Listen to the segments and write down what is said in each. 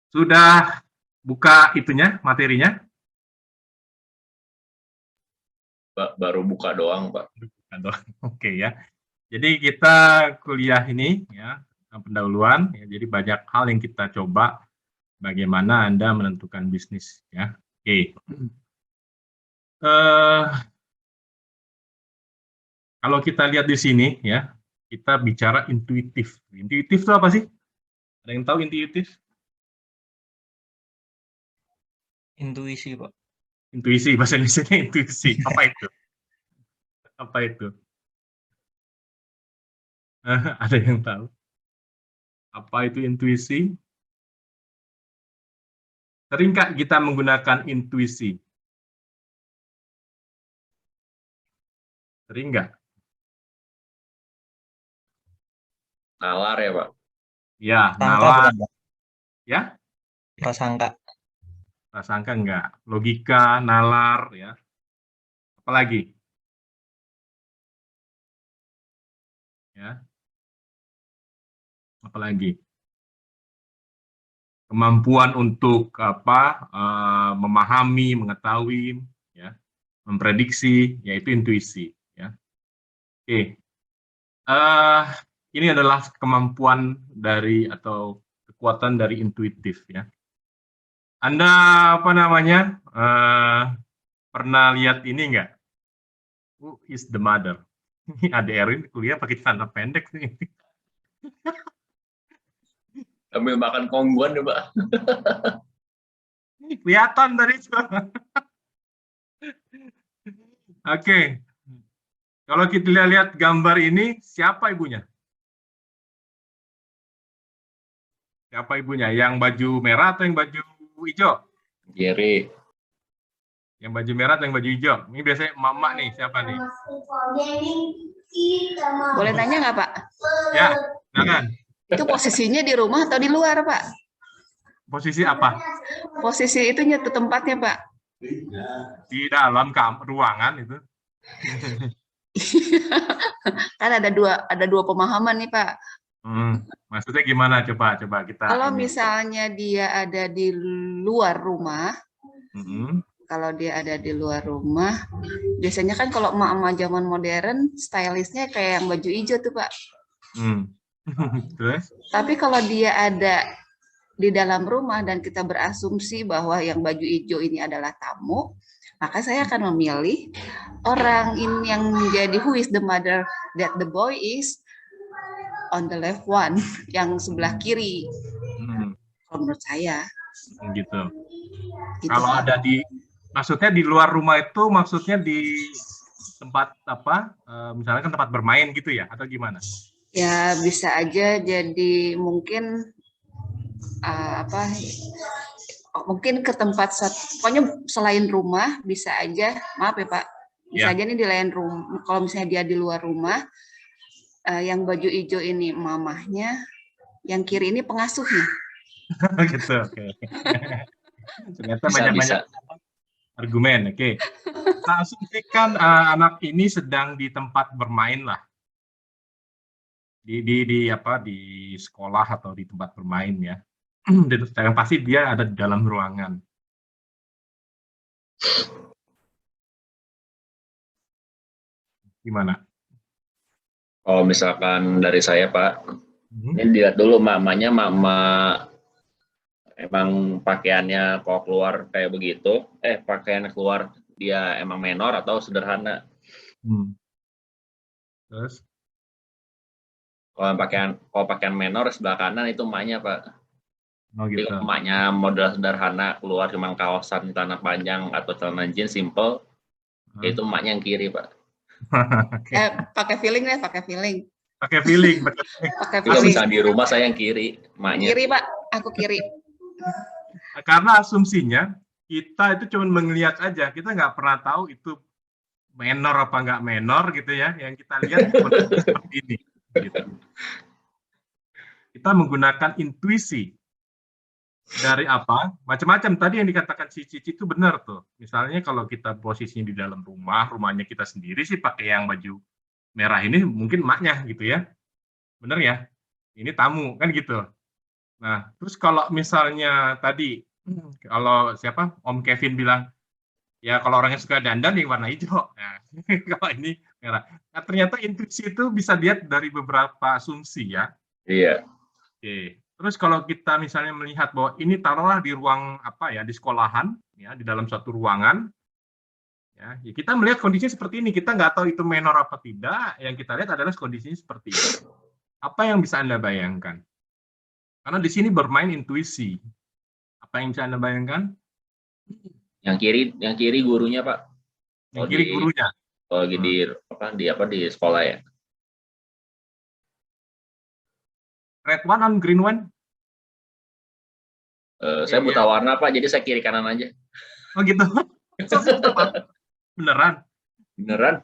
Sudah buka itunya, materinya? Baru buka doang, Pak. Oke ya. Jadi kita kuliah ini ya pendahuluan ya, jadi banyak hal yang kita coba bagaimana Anda menentukan bisnis ya. Oke. Kalau kita lihat di sini ya, kita bicara intuitif. Intuitif itu apa sih? Ada yang tahu intuitif? Intuisi, Pak. Intuisi, bahasa Indonesia intuisi. Apa itu? Apa itu? Ada yang tahu? Apa itu intuisi? Sering nggak kita menggunakan intuisi? Sering nggak? Nalar ya, Pak? Ya, Prasangka nalar. bukan, Pak? Ya, Prasangka. prasangka enggak. Logika, nalar, ya. Apalagi? Ya, apalagi? Kemampuan untuk apa? Memahami, mengetahui, ya, memprediksi, yaitu intuisi. Ya. Oke. Ini adalah kemampuan dari atau kekuatan dari intuitif, ya. Anda apa namanya? Pernah lihat ini enggak? Who is the mother? Ada Erwin kuliah pakai celana pendek nih. Sambil makan kongguan ya, Pak. Kelihatan dari itu. Oke. Kalau kita lihat gambar ini, siapa ibunya? Siapa ibunya? Yang baju merah atau yang baju hijau? Jerry. Yang baju merah atau yang baju hijau? Ini biasanya mama nih, siapa nih? Boleh nanya nggak, Pak? Ya, silakan. Itu posisinya di rumah atau di luar, Pak? Posisi apa? Posisi itunya tuh tempatnya, Pak. Di dalam ruangan itu. Kan ada dua pemahaman nih, Pak. Maksudnya gimana? Coba kita. Kalau misalnya dia ada di luar rumah, kalau dia ada di luar rumah, biasanya kan kalau emak-emak zaman modern, stylistnya kayak yang baju hijau tuh, Pak. Terus? Tapi kalau dia ada di dalam rumah dan kita berasumsi bahwa yang baju hijau ini adalah tamu, maka saya akan memilih orang ini yang menjadi who is the mother that the boy is on the left one, yang sebelah kiri. Kalau menurut saya. Gitu. Gitu. Kalau ada di, maksudnya di luar rumah itu maksudnya di tempat apa? Misalnya kan tempat bermain gitu ya, atau gimana? Ya bisa aja jadi mungkin mungkin ke tempat pokoknya selain rumah bisa aja, maaf ya Pak, bisa aja nih di lain rumah. Kalau misalnya dia di luar rumah, yang baju hijau ini mamahnya, yang kiri ini pengasuhnya. Gitu, oke. Ternyata banyak-banyak argumen, oke. Kita asumsikan anak ini sedang di tempat bermain lah. Di sekolah atau di tempat bermain ya. Dan yang pasti dia ada di dalam ruangan. Gimana? Kalau misalkan dari saya, Pak, ini dilihat dulu mamanya, mama emang pakaiannya kalau keluar kayak begitu, pakaiannya keluar dia emang menor atau sederhana. Terus? Kalau pakaian menor sebelah kanan itu emaknya, Pak. Oh, gitu. Jadi emaknya model sederhana, keluar cuma kaosan celana panjang atau celana jeans simple, itu emaknya yang kiri, Pak. Pakai feeling deh, pakai feeling. Pakai feeling. Kalau misalnya di rumah saya yang kiri, emaknya. Kiri, Pak, aku kiri. Karena asumsinya kita itu cuma melihat aja, kita nggak pernah tahu itu menor apa nggak menor gitu ya. Yang kita lihat seperti ini. Gitu. Kita menggunakan intuisi. Dari apa? Macam-macam tadi yang dikatakan si Cici itu benar tuh. Misalnya kalau kita posisinya di dalam rumahnya kita sendiri sih pakai yang baju merah ini mungkin emaknya gitu ya. Bener ya? Ini tamu kan gitu. Nah, terus kalau misalnya tadi, kalau siapa, Om Kevin bilang, ya kalau orangnya suka dandan yang warna hijau. Nah, kalau ini merah. Nah, ternyata intuisi itu bisa dilihat dari beberapa asumsi ya. Iya. Oke. Terus kalau kita misalnya melihat bahwa ini taruhlah di ruang apa ya, di sekolahan, ya, di dalam suatu ruangan, ya, kita melihat kondisinya seperti ini. Kita nggak tahu itu menor apa tidak. Yang kita lihat adalah kondisinya seperti ini. Apa yang bisa Anda bayangkan? Karena di sini bermain intuisi. Apa yang bisa Anda bayangkan? Yang kiri gurunya, Pak. Yang kiri gurunya. Oh, lagi di sekolah ya. Red one on green one. Saya buta warna, Pak, jadi saya kiri kanan aja. Oh gitu. Beneran? Beneran?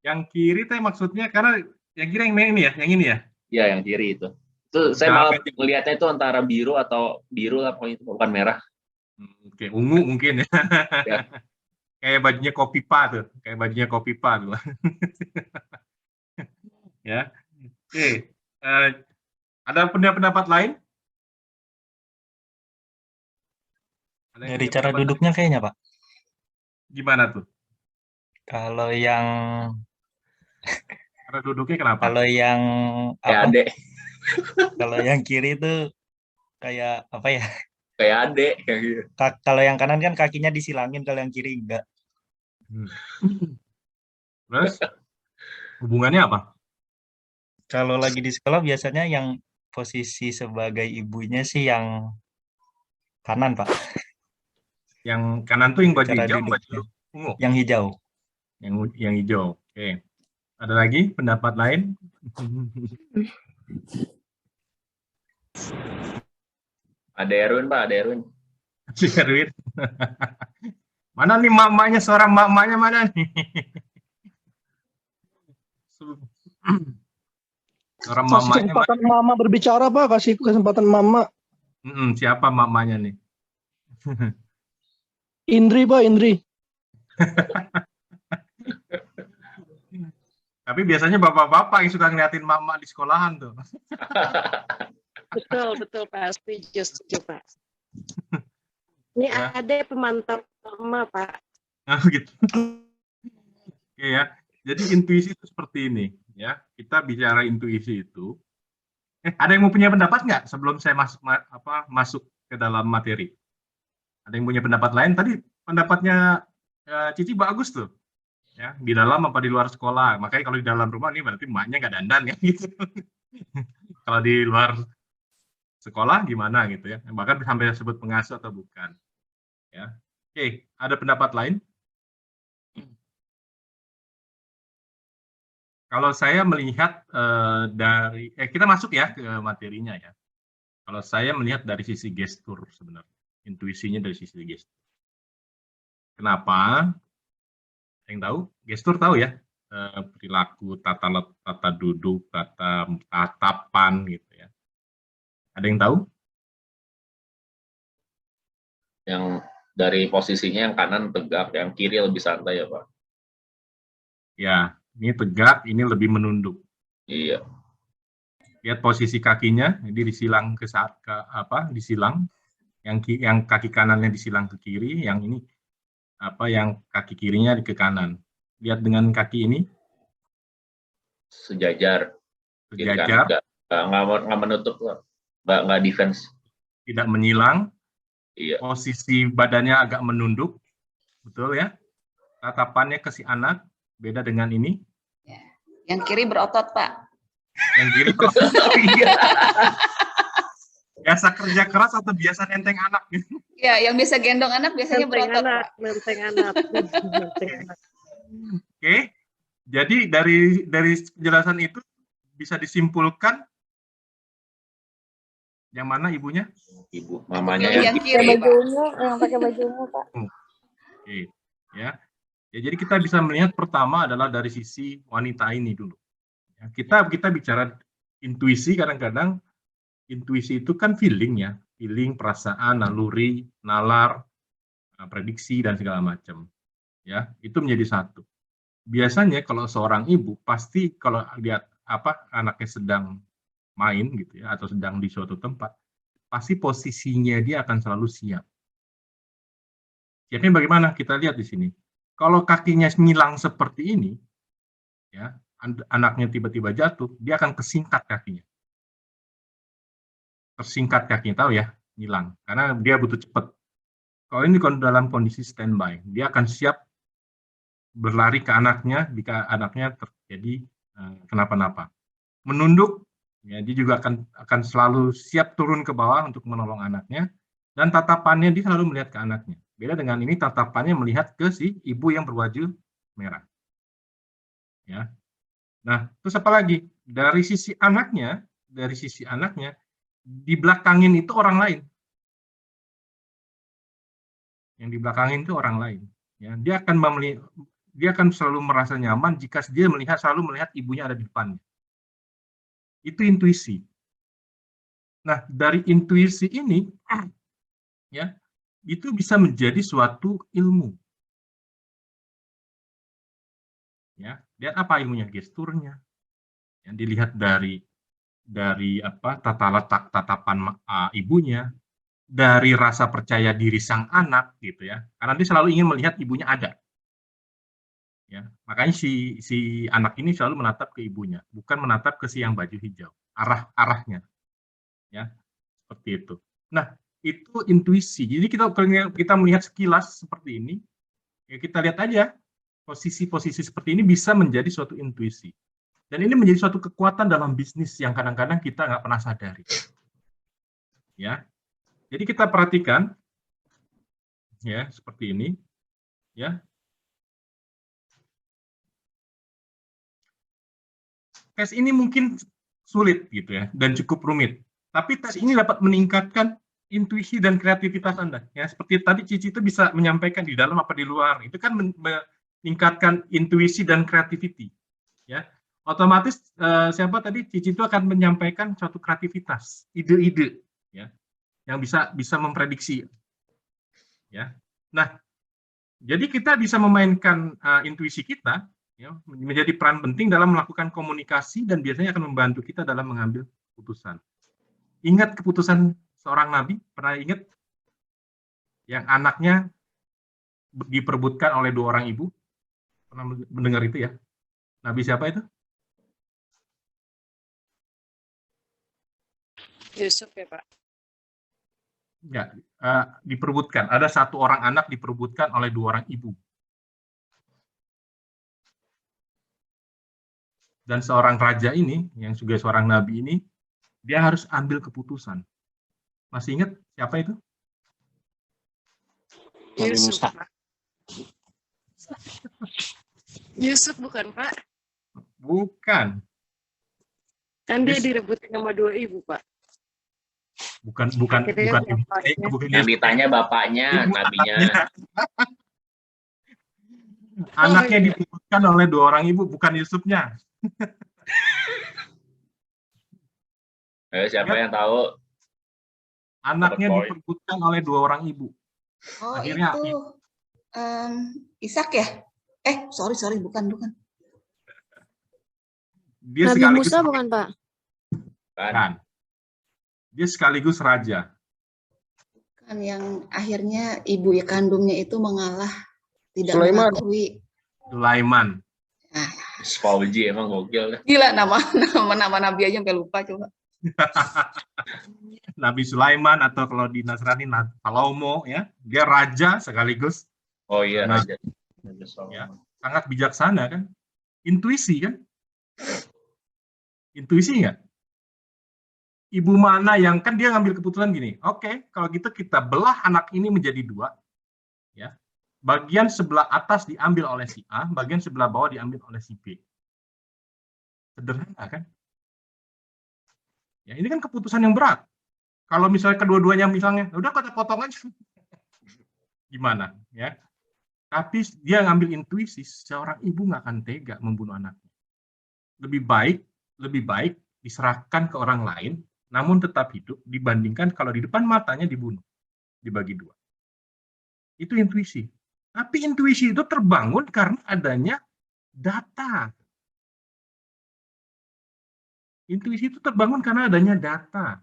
Yang kiri teh maksudnya karena yang kiri yang ini ya, yang ini ya? Iya, yang kiri itu. Itu saya malah melihatnya itu antara biru atau biru lah, pokoknya itu bukan merah. Oke, ungu mungkin ya. Ya. Kayak bajunya Kopipa tuh, kayak bajunya Kopipa tuh. Ya. Oke. Ada pendapat lain? Ada yang Dari punya cara pendapat duduknya kayaknya, Pak. lain? Gimana tuh? Kalau yang Cara duduknya kenapa? kalau yang Kayak apa? adek. Kalau yang kiri itu kayak apa ya? Kayak adek kayak gitu. Kalau yang kanan kan kakinya disilangin, kalau yang kiri enggak. Terus hubungannya apa? Kalau lagi di sekolah biasanya yang posisi sebagai ibunya sih yang kanan, Pak. Yang kanan tuh yang baju Cara hijau, duduknya. baju ungu. Yang hijau. Yang hijau. Oke. Ada lagi pendapat lain? Ada Erwin, Pak, ada Erwin. Si Erwin. Mana nih mamanya, suara mamanya mana nih? Suara Kasih mamanya kesempatan mama berbicara, Pak. Kasih kesempatan mama. siapa mamanya nih? Indri, Pak, Indri. Tapi biasanya bapak-bapak yang suka ngeliatin mama di sekolahan tuh. Betul Pak, setuju Pak. Ini Ya. ada pemantau mama Pak. Nah, gitu. Oke ya. Jadi intuisi itu seperti ini ya. Kita bicara intuisi itu. Ada yang mau punya pendapat nggak sebelum saya masuk ke dalam materi? Ada yang punya pendapat lain? Tadi pendapatnya Cici bagus tuh. Ya, di dalam apa di luar sekolah. Makanya kalau di dalam rumah ini berarti emaknya nggak dandan ya gitu. Kalau di luar sekolah gimana gitu ya. Bahkan sampai disebut pengasuh atau bukan. Ya. Oke, ada pendapat lain? Kalau saya melihat dari kita masuk ya ke materinya ya. Kalau saya melihat dari sisi gestur sebenarnya. Intuisinya dari sisi gestur. Kenapa? Yang tahu? Gestur tahu ya? Perilaku, tata duduk, tatapan gitu ya. Ada yang tahu? Yang dari posisinya yang kanan tegak, yang kiri lebih santai ya, Pak. Ya, ini tegak, ini lebih menunduk. Iya. Lihat posisi kakinya, jadi disilang disilang. Yang kaki kanannya disilang ke kiri, yang ini yang kaki kirinya ke kanan. Lihat dengan kaki ini. Sejajar. Sejajar. Nggak menutup, nggak defense. Tidak menyilang. Iya. Posisi badannya agak menunduk. Betul ya? Tatapannya ke si anak, beda dengan ini. Ya. Yang kiri berotot, Pak. Yang kiri berotot. Biasa kerja keras atau biasa nenteng anak? Ya, yang bisa gendong anak biasanya berotot, Pak. Nenteng anak. Oke, jadi dari penjelasan itu bisa disimpulkan yang mana ibunya? Ibu, mamanya yang kiri, Pak. Yang pakai baju ungu, Pak. Oke, ya. Jadi kita bisa melihat pertama adalah dari sisi wanita ini dulu. Ya, kita bicara intuisi, kadang-kadang intuisi itu kan feeling ya, feeling, perasaan, naluri, nalar, prediksi dan segala macam. Ya, itu menjadi satu. Biasanya kalau seorang ibu pasti kalau lihat anaknya sedang main gitu ya, atau sedang di suatu tempat, pasti posisinya dia akan selalu siap. Siapnya bagaimana? Kita lihat di sini. Kalau kakinya nyilang seperti ini, ya, anaknya tiba-tiba jatuh, dia akan kesingkat kakinya. Tersingkat kakinya, tahu ya, nyilang. Karena dia butuh cepat. Kalau ini dalam kondisi standby, dia akan siap berlari ke anaknya jika anaknya terjadi kenapa-napa. Menunduk, ya, dia juga akan selalu siap turun ke bawah untuk menolong anaknya, dan tatapannya dia selalu melihat ke anaknya. Beda dengan ini, tatapannya melihat ke si ibu yang berbaju merah. Ya. Nah, terus apa lagi? Dari sisi anaknya, di belakangin itu orang lain. Yang di belakangin itu orang lain. Ya, dia akan selalu merasa nyaman jika dia selalu melihat ibunya ada di depannya. Itu intuisi. Nah, dari intuisi ini, ya, itu bisa menjadi suatu ilmu. Ya, lihat apa ilmunya? Gesturnya. Yang dilihat dari tata letak tatapan ibunya, dari rasa percaya diri sang anak gitu ya. Karena dia selalu ingin melihat ibunya ada. Ya, makanya si anak ini selalu menatap ke ibunya, bukan menatap ke si yang baju hijau. Arahnya. Ya, seperti itu. Nah, itu intuisi. Jadi kita melihat sekilas seperti ini, ya kita lihat aja posisi-posisi seperti ini bisa menjadi suatu intuisi. Dan ini menjadi suatu kekuatan dalam bisnis yang kadang-kadang kita nggak pernah sadari. Ya, jadi kita perhatikan, ya seperti ini, ya. Tes ini mungkin sulit gitu ya, dan cukup rumit. Tapi tes ini dapat meningkatkan intuisi dan kreativitas Anda. Ya, seperti tadi Cici itu bisa menyampaikan di dalam apa di luar. Itu kan meningkatkan intuisi dan creativity. Ya, otomatis siapa tadi Cici itu akan menyampaikan suatu kreativitas, ide-ide, ya, yang bisa memprediksi. Ya, nah, jadi kita bisa memainkan intuisi kita, ya, menjadi peran penting dalam melakukan komunikasi dan biasanya akan membantu kita dalam mengambil keputusan. Ingat keputusan seorang nabi? Pernah ingat? Yang anaknya diperebutkan oleh 2 orang ibu? Pernah mendengar itu ya? Nabi siapa itu? Yusuf ya, Pak. Ya, diperebutkan. Ada 1 orang anak diperebutkan oleh 2 orang ibu. Dan seorang raja ini, yang juga seorang nabi ini, dia harus ambil keputusan. Masih ingat siapa itu? Yusuf, Pak. Yusuf bukan, Pak? Bukan. Kan dia direbutin sama 2 ibu, Pak. Bukan Yang ditanya bapaknya, nabinya. Anaknya diperebutkan oleh 2 orang ibu, bukan Yusufnya. Siapa yang tahu? Anaknya diperebutkan oleh 2 orang ibu. Oh, Akhirnya itu Ishak ya? Sorry, bukan. Dia Nabi sekaligus Musa bukan, Pak? Kan. Dia sekaligus raja. Kan yang akhirnya ibu kandungnya itu mengalah, tidak Sulaiman. mengakui. Sulaiman. Fauji emang gokil. Gila, nama nabi aja sampai lupa coba. Nabi Sulaiman, atau kalau di Nasrani Salomo, ya, dia raja sekaligus. Oh iya, Nah, raja. ya, sangat bijaksana kan, intuisi kan, intuisi nggak? Ibu mana yang kan dia ngambil keputusan gini, oke, kalau gitu kita belah anak ini menjadi 2, ya, bagian sebelah atas diambil oleh si A, bagian sebelah bawah diambil oleh si B. Sederhana kan? Ya, ini kan keputusan yang berat. Kalau misalnya kedua-duanya misalnya, udah kita potong aja. Gimana? Ya. Tapi dia ngambil intuisi, seorang ibu nggak akan tega membunuh anaknya. Lebih baik diserahkan ke orang lain, namun tetap hidup, dibandingkan kalau di depan matanya dibunuh, dibagi 2. Itu intuisi. Tapi intuisi itu terbangun karena adanya data. Intuisi itu terbangun karena adanya data.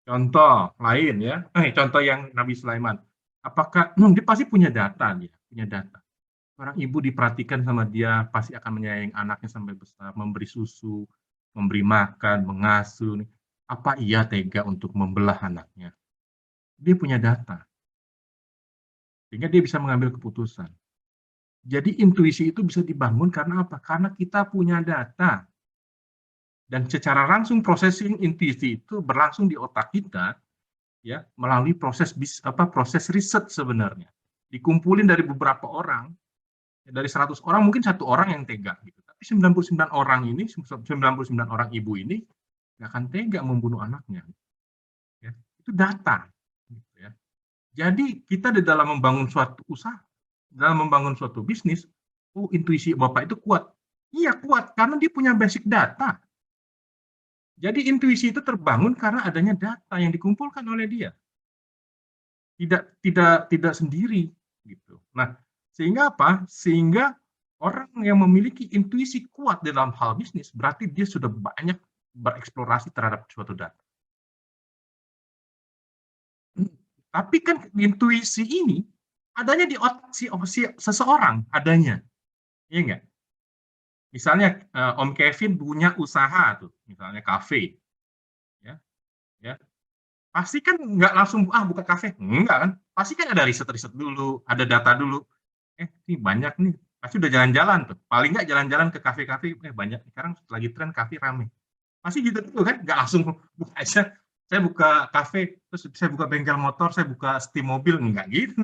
Contoh lain ya, contoh yang Nabi Sulaiman. Apakah dia pasti punya data, dia punya data. Orang ibu diperhatikan sama dia pasti akan menyayangi anaknya sampai besar, memberi susu, memberi makan, mengasuh. Apa ia tega untuk membelah anaknya? Dia punya data, sehingga dia bisa mengambil keputusan. Jadi intuisi itu bisa dibangun karena apa? Karena kita punya data. Dan secara langsung processing intuisi itu berlangsung di otak kita, ya, melalui proses riset sebenarnya. Dikumpulin dari beberapa orang, dari 100 orang mungkin 1 orang yang tega gitu. Tapi 99 orang ini, 99 orang ibu ini nggak akan tega membunuh anaknya. Ya, itu data. Gitu ya. Jadi kita di dalam membangun suatu usaha, dalam membangun suatu bisnis, intuisi Bapak itu kuat. Iya kuat karena dia punya basic data. Jadi intuisi itu terbangun karena adanya data yang dikumpulkan oleh dia. Tidak sendiri gitu. Nah, sehingga apa? Sehingga orang yang memiliki intuisi kuat dalam hal bisnis berarti dia sudah banyak bereksplorasi terhadap suatu data. Tapi kan intuisi ini adanya di otak si seseorang adanya. Iya enggak? Misalnya Om Kevin punya usaha tuh, misalnya kafe, ya, pasti kan nggak langsung buka kafe, enggak kan? Pasti kan ada riset dulu, ada data dulu. Ini banyak nih, pasti udah jalan-jalan tuh. Paling nggak jalan-jalan ke kafe-kafe, banyak. Sekarang lagi tren kafe rame. Pasti gitu tuh kan, nggak langsung buka aja. Saya buka kafe, terus saya buka bengkel motor, saya buka steam mobil, enggak gitu.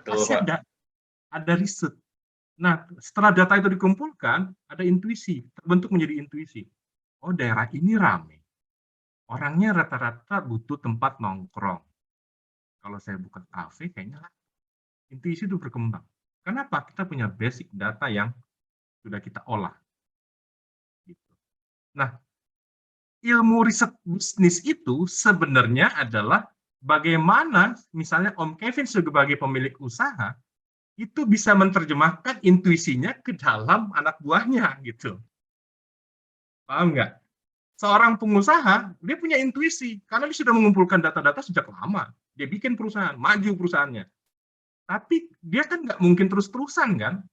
Pasti ada riset. Nah, setelah data itu dikumpulkan, ada intuisi, terbentuk menjadi intuisi. Oh, daerah ini ramai. Orangnya rata-rata butuh tempat nongkrong. Kalau saya buka kafe, kayaknya intuisi itu berkembang. Kenapa? Kita punya basic data yang sudah kita olah. Gitu. Nah, ilmu riset bisnis itu sebenarnya adalah bagaimana misalnya Om Kevin sebagai pemilik usaha, itu bisa menerjemahkan intuisinya ke dalam anak buahnya gitu. Paham nggak? Seorang pengusaha, dia punya intuisi karena dia sudah mengumpulkan data-data sejak lama. Dia bikin perusahaan, maju perusahaannya. Tapi dia kan nggak mungkin terus-terusan kan?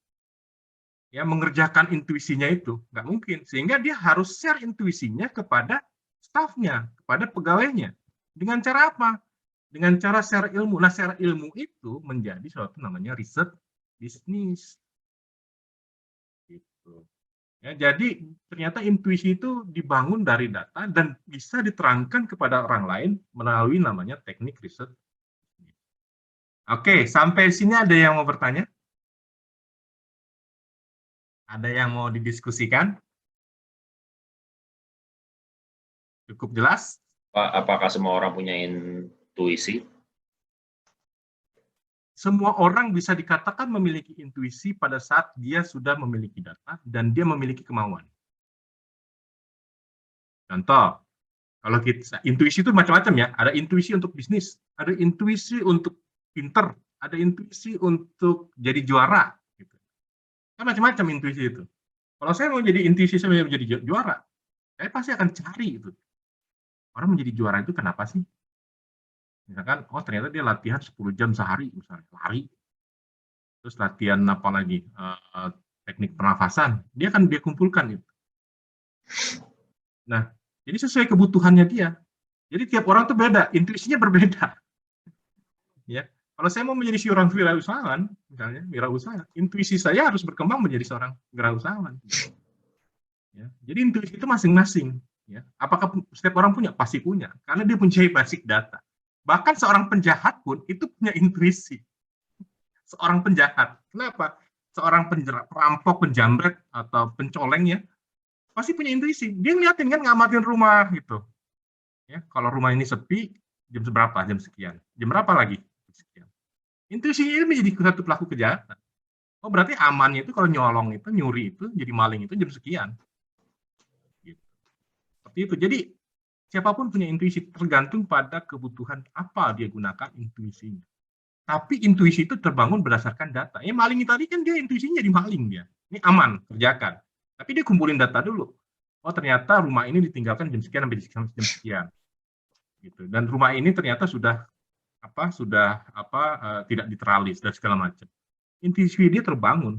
Ya mengerjakan intuisinya itu nggak mungkin. Sehingga dia harus share intuisinya kepada stafnya, kepada pegawainya. Dengan cara apa? Dengan cara share ilmu. Nah, share ilmu itu menjadi suatu namanya riset bisnis. Gitu. Ya, jadi ternyata intuisi itu dibangun dari data dan bisa diterangkan kepada orang lain melalui namanya teknik riset. Oke, sampai sini ada yang mau bertanya? Ada yang mau didiskusikan? Cukup jelas? Apakah semua orang punya intuisi? Semua orang bisa dikatakan memiliki intuisi pada saat dia sudah memiliki data dan dia memiliki kemauan. Contoh, kalau kita intuisi itu macam-macam ya. Ada intuisi untuk bisnis, ada intuisi untuk pinter, ada intuisi untuk jadi juara. Gitu. Kan macam-macam intuisi itu. Kalau saya mau jadi intuisi saya mau jadi juara, saya pasti akan cari itu. Orang menjadi juara itu kenapa sih? Misalkan, oh ternyata dia latihan 10 jam sehari, misalnya lari. Terus latihan apa lagi? Teknik pernafasan. Dia kumpulkan itu. Nah, jadi sesuai kebutuhannya dia. Jadi tiap orang tuh beda, intuisinya berbeda. Ya, kalau saya mau menjadi seorang wirausahawan, misalnya wirausaha, intuisi saya harus berkembang menjadi seorang wirausahawan. Ya, jadi intuisi itu masing-masing. Ya, apakah setiap orang punya? Pasti punya, karena dia punya basic data. Bahkan seorang penjahat pun itu punya intuisi. Seorang penjahat. Kenapa? Seorang perampok, penjamret, atau pencoleng ya, pasti punya intuisi. Dia ngeliatin kan, ngamatin rumah gitu. Ya, kalau rumah ini sepi, jam seberapa? Jam sekian. Jam berapa lagi? Sekian. Intuisi ini menjadi satu pelaku kejahatan. Oh berarti amannya itu kalau nyolong itu, nyuri itu, jadi maling itu jam sekian. Gitu. Seperti itu. Jadi siapapun punya intuisi, tergantung pada kebutuhan apa dia gunakan intuisinya. Tapi intuisi itu terbangun berdasarkan data. Maling tadi kan dia intuisinya jadi maling dia. Ini aman, kerjakan. Tapi dia kumpulin data dulu. Oh, ternyata rumah ini ditinggalkan jam sekian sampai jam sekian. Gitu. Dan rumah ini ternyata sudah tidak diteralis dan segala macam. Intuisi dia terbangun.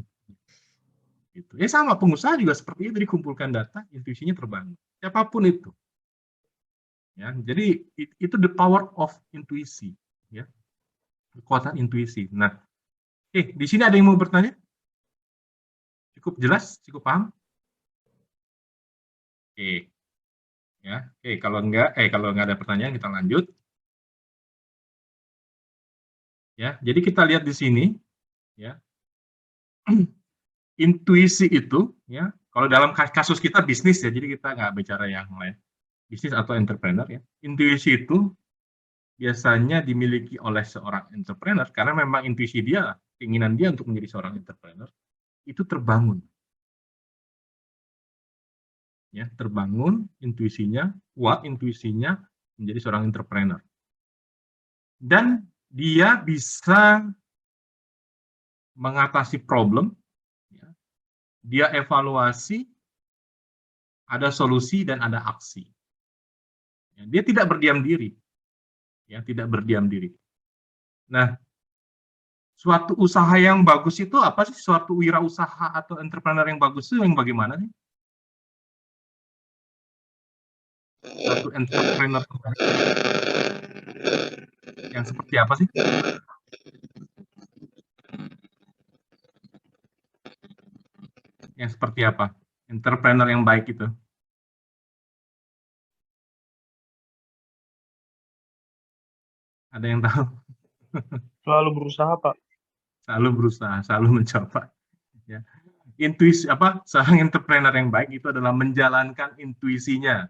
Gitu. Ya sama, pengusaha juga seperti itu, dikumpulkan data, intuisinya terbangun. Siapapun itu. Ya, jadi itu the power of intuisi, ya. Kekuatan intuisi. Nah, di sini ada yang mau bertanya? Cukup jelas, cukup paham? Ya, kalau nggak ada pertanyaan kita lanjut. Ya, jadi kita lihat di sini, ya. Intuisi itu, ya, kalau dalam kasus kita bisnis ya, jadi kita nggak bicara yang lain. Bisnis atau entrepreneur, ya. Intuisi itu biasanya dimiliki oleh seorang entrepreneur karena memang intuisi dia, keinginan dia untuk menjadi seorang entrepreneur itu terbangun. Ya, terbangun intuisinya, kuat intuisinya menjadi seorang entrepreneur. Dan dia bisa mengatasi problem, ya. Dia evaluasi, ada solusi dan ada aksi. Ya, dia tidak berdiam diri. Ya, tidak berdiam diri. Nah, suatu usaha yang bagus itu apa sih? Suatu wirausaha atau entrepreneur yang bagus itu yang bagaimana sih? Suatu entrepreneur yang seperti apa sih? Yang seperti apa? Entrepreneur yang baik itu. Ada yang tahu? Selalu berusaha, Pak. Selalu berusaha, selalu mencoba. Ya. Intuisi seorang entrepreneur yang baik itu adalah menjalankan intuisinya.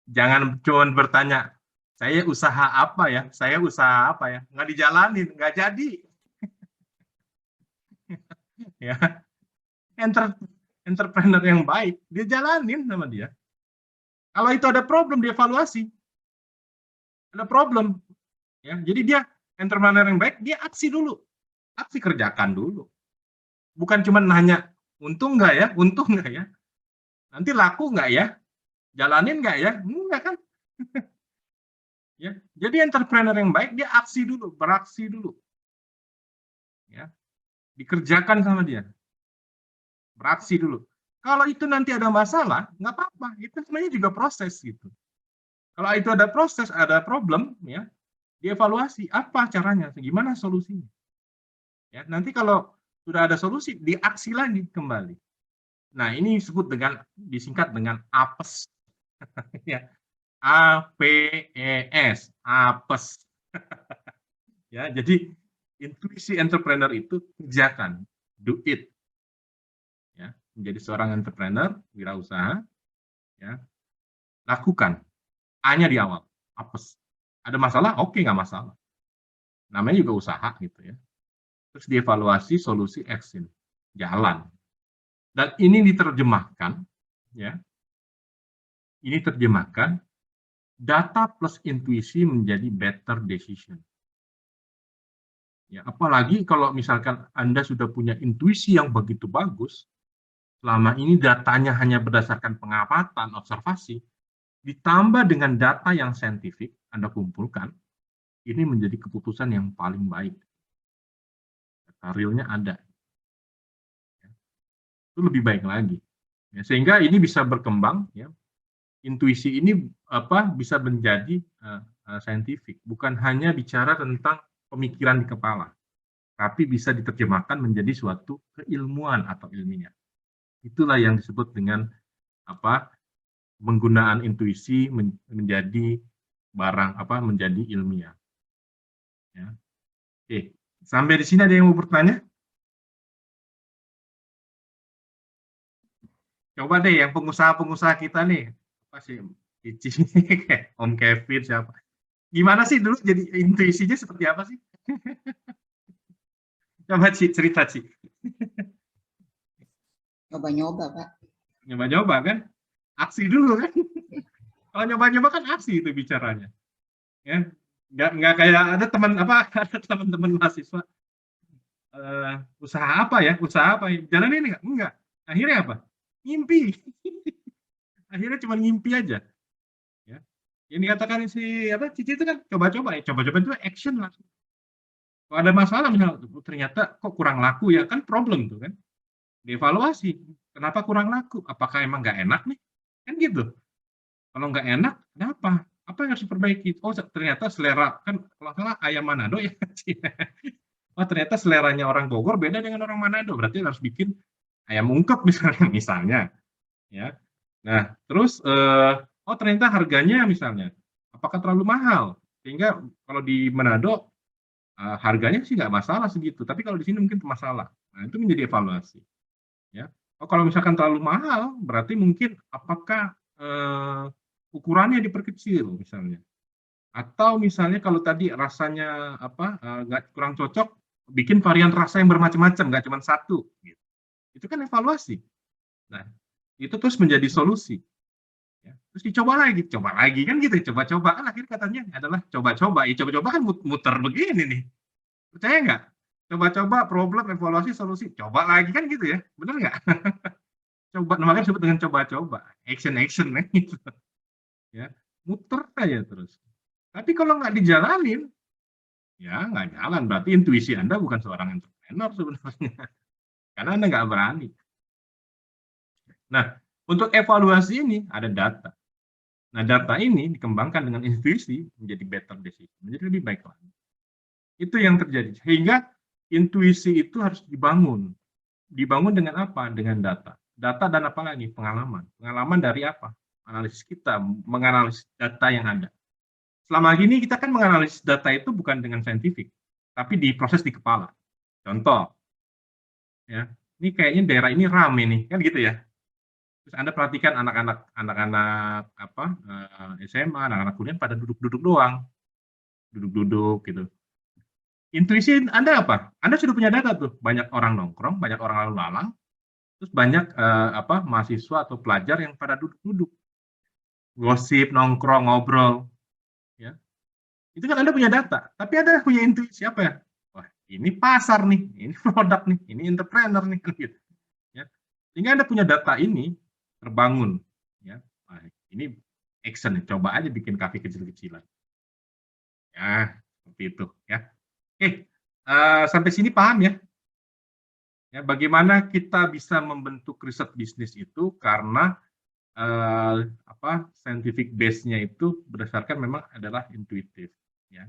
Jangan cuma bertanya, saya usaha apa ya? Saya usaha apa ya? Nggak dijalanin, nggak jadi. Ya. Entrepreneur yang baik, dia jalanin sama dia. Kalau itu ada problem, dia evaluasi. Ada problem. Ya, jadi dia entrepreneur yang baik, dia aksi dulu. Aksi kerjakan dulu. Bukan cuma nanya, untung nggak ya? Untung nggak ya? Nanti laku nggak ya? Jalanin nggak ya? Enggak kan? Ya, jadi entrepreneur yang baik, dia aksi dulu, beraksi dulu. Ya, dikerjakan sama dia. Beraksi dulu. Kalau itu nanti ada masalah, nggak apa-apa. Itu sebenarnya juga proses gitu. Kalau itu ada proses, ada problem, ya, dievaluasi apa caranya, gimana solusinya. Ya, nanti kalau sudah ada solusi, diaksi lagi kembali. Nah, ini disingkat dengan APES. Ya, APES, APES. Ya, jadi intuisi entrepreneur itu kerjakan, do it. Ya, menjadi seorang entrepreneur, wirausaha, ya, lakukan. A-nya di awal, APES. Ada masalah? Oke, nggak masalah. Namanya juga usaha gitu ya. Terus dievaluasi, solusi, action, jalan. Dan ini diterjemahkan, ya. Ini terjemahkan data plus intuisi menjadi better decision. Ya, apalagi kalau misalkan Anda sudah punya intuisi yang begitu bagus, selama ini datanya hanya berdasarkan pengamatan, observasi, ditambah dengan data yang saintifik Anda kumpulkan, ini menjadi keputusan yang paling baik. Data realnya ada. Ya. Itu lebih baik lagi. Ya, sehingga ini bisa berkembang, ya. Intuisi ini bisa menjadi saintifik, bukan hanya bicara tentang pemikiran di kepala, tapi bisa diterjemahkan menjadi suatu keilmuan atau ilmiah. Itulah yang disebut dengan penggunaan intuisi menjadi menjadi ilmiah. Ya. Oke, sampai di sini ada yang mau bertanya? Coba deh yang pengusaha-pengusaha kita nih, apa sih, Om Kevin siapa? Gimana sih dulu jadi intuisinya seperti apa sih? Coba cerita Ci. Nyoba-nyoba, Pak. Nyoba-nyoba kan? Aksi dulu kan? Kalau nyoba-nyoba kan aksi itu bicaranya. Ya, nggak kayak ada teman-teman mahasiswa usaha apa ya? Usaha apa? Jalanin enggak? Enggak. Akhirnya apa? ngimpi. Akhirnya cuma ngimpi aja. Ya. Yang dikatakan si Cici itu kan coba-coba itu action langsung. Kalau ada masalah misalnya ternyata kok kurang laku ya, kan problem tuh kan. Dievaluasi. Kenapa kurang laku? Apakah emang nggak enak nih? Kan gitu. Kalau nggak enak, kenapa? Apa yang harus diperbaiki? Oh, ternyata selera, kan kalau salah ayam Manado ya. Oh, ternyata seleranya orang Bogor beda dengan orang Manado. Berarti harus bikin ayam ungkep misalnya. Ya. Nah, terus oh ternyata harganya misalnya, apakah terlalu mahal? Sehingga kalau di Manado harganya sih nggak masalah segitu, tapi kalau di sini mungkin masalah. Nah, itu menjadi evaluasi. Ya. Oh, kalau misalkan terlalu mahal, berarti mungkin apakah ukurannya diperkecil misalnya, atau misalnya kalau tadi rasanya nggak kurang cocok, bikin varian rasa yang bermacam-macam, nggak cuma satu. Gitu. Itu kan evaluasi. Nah, itu terus menjadi solusi. Ya. Terus dicoba lagi kan gitu, coba-coba kan akhir katanya adalah coba-coba. Ya, coba-coba kan muter begini nih. Percaya nggak? Coba-coba, problem, evaluasi, solusi. Coba lagi kan gitu ya, bener nggak? Coba, namanya disebut dengan coba-coba, action gitu. Ya, muter aja terus. Tapi kalau nggak dijalanin, ya nggak jalan. Berarti intuisi Anda bukan seorang entrepreneur sebenarnya, karena Anda nggak berani. Nah, untuk evaluasi ini ada data. Nah, data ini dikembangkan dengan intuisi menjadi better decision, menjadi lebih baik lagi. Itu yang terjadi. Sehingga intuisi itu harus dibangun. Dibangun dengan apa? Dengan data. Data dan apa lagi? Pengalaman. Pengalaman dari apa? Analisis kita, menganalisis data yang ada. Selama ini kita kan menganalisis data itu bukan dengan saintifik, tapi diproses di kepala. Contoh, ya, ini kayaknya daerah ini rame nih, kan gitu ya. Terus Anda perhatikan anak-anak SMA, anak-anak kuliah pada duduk-duduk doang, duduk-duduk gitu. Intuisi Anda apa? Anda sudah punya data tuh, banyak orang nongkrong, banyak orang lalu lalang, terus banyak mahasiswa atau pelajar yang pada duduk-duduk, gosip, nongkrong, ngobrol, ya. Itu kan Anda punya data, tapi Anda punya intuisi apa ya? Wah, ini pasar nih, ini produk nih, ini entrepreneur nih, gitu. Ya. Sehingga Anda punya data ini terbangun, ya. Nah, ini action, coba aja bikin kafe kecil-kecilan. Ya, seperti itu, ya. Oke, sampai sini paham ya? Ya, bagaimana kita bisa membentuk riset bisnis itu karena scientific base-nya itu berdasarkan memang adalah intuitif, ya.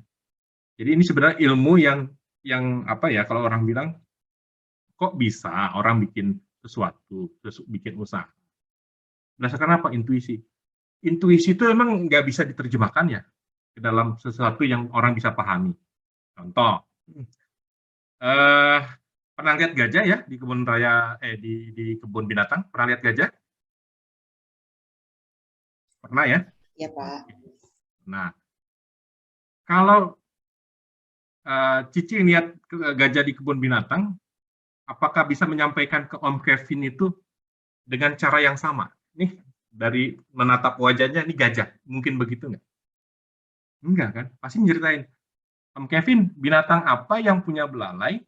Jadi ini sebenarnya ilmu yang kalau orang bilang kok bisa orang bikin sesuatu, bikin usaha. Berdasarkan apa? Intuisi. Intuisi itu memang nggak bisa diterjemahkan ya ke dalam sesuatu yang orang bisa pahami. Contoh, pernah lihat gajah ya di kebun raya di kebun binatang? Pernah lihat gajah? Pernah ya? Ya, Pak. Nah, kalau Cici lihat gajah di kebun binatang, apakah bisa menyampaikan ke Om Kevin itu dengan cara yang sama? Nih, dari menatap wajahnya, ini gajah. Mungkin begitu nggak? Enggak kan? Pasti nyeritain. Om Kevin, binatang apa yang punya belalai,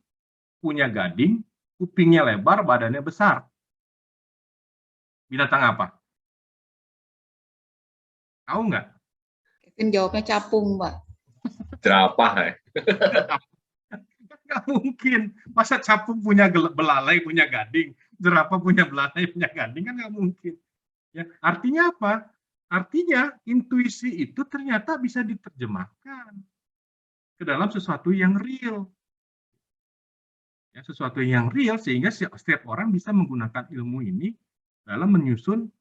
punya gading, kupingnya lebar, badannya besar? Binatang apa? Tahu nggak? Kevin jawabnya capung, Pak. Jerapah ya. Nggak mungkin. Masa capung punya belalai, punya gading, jerapah punya belalai, punya gading, kan nggak mungkin. Ya, artinya apa? Artinya intuisi itu ternyata bisa diterjemahkan ke dalam sesuatu yang real. Ya, sesuatu yang real sehingga setiap orang bisa menggunakan ilmu ini dalam menyusun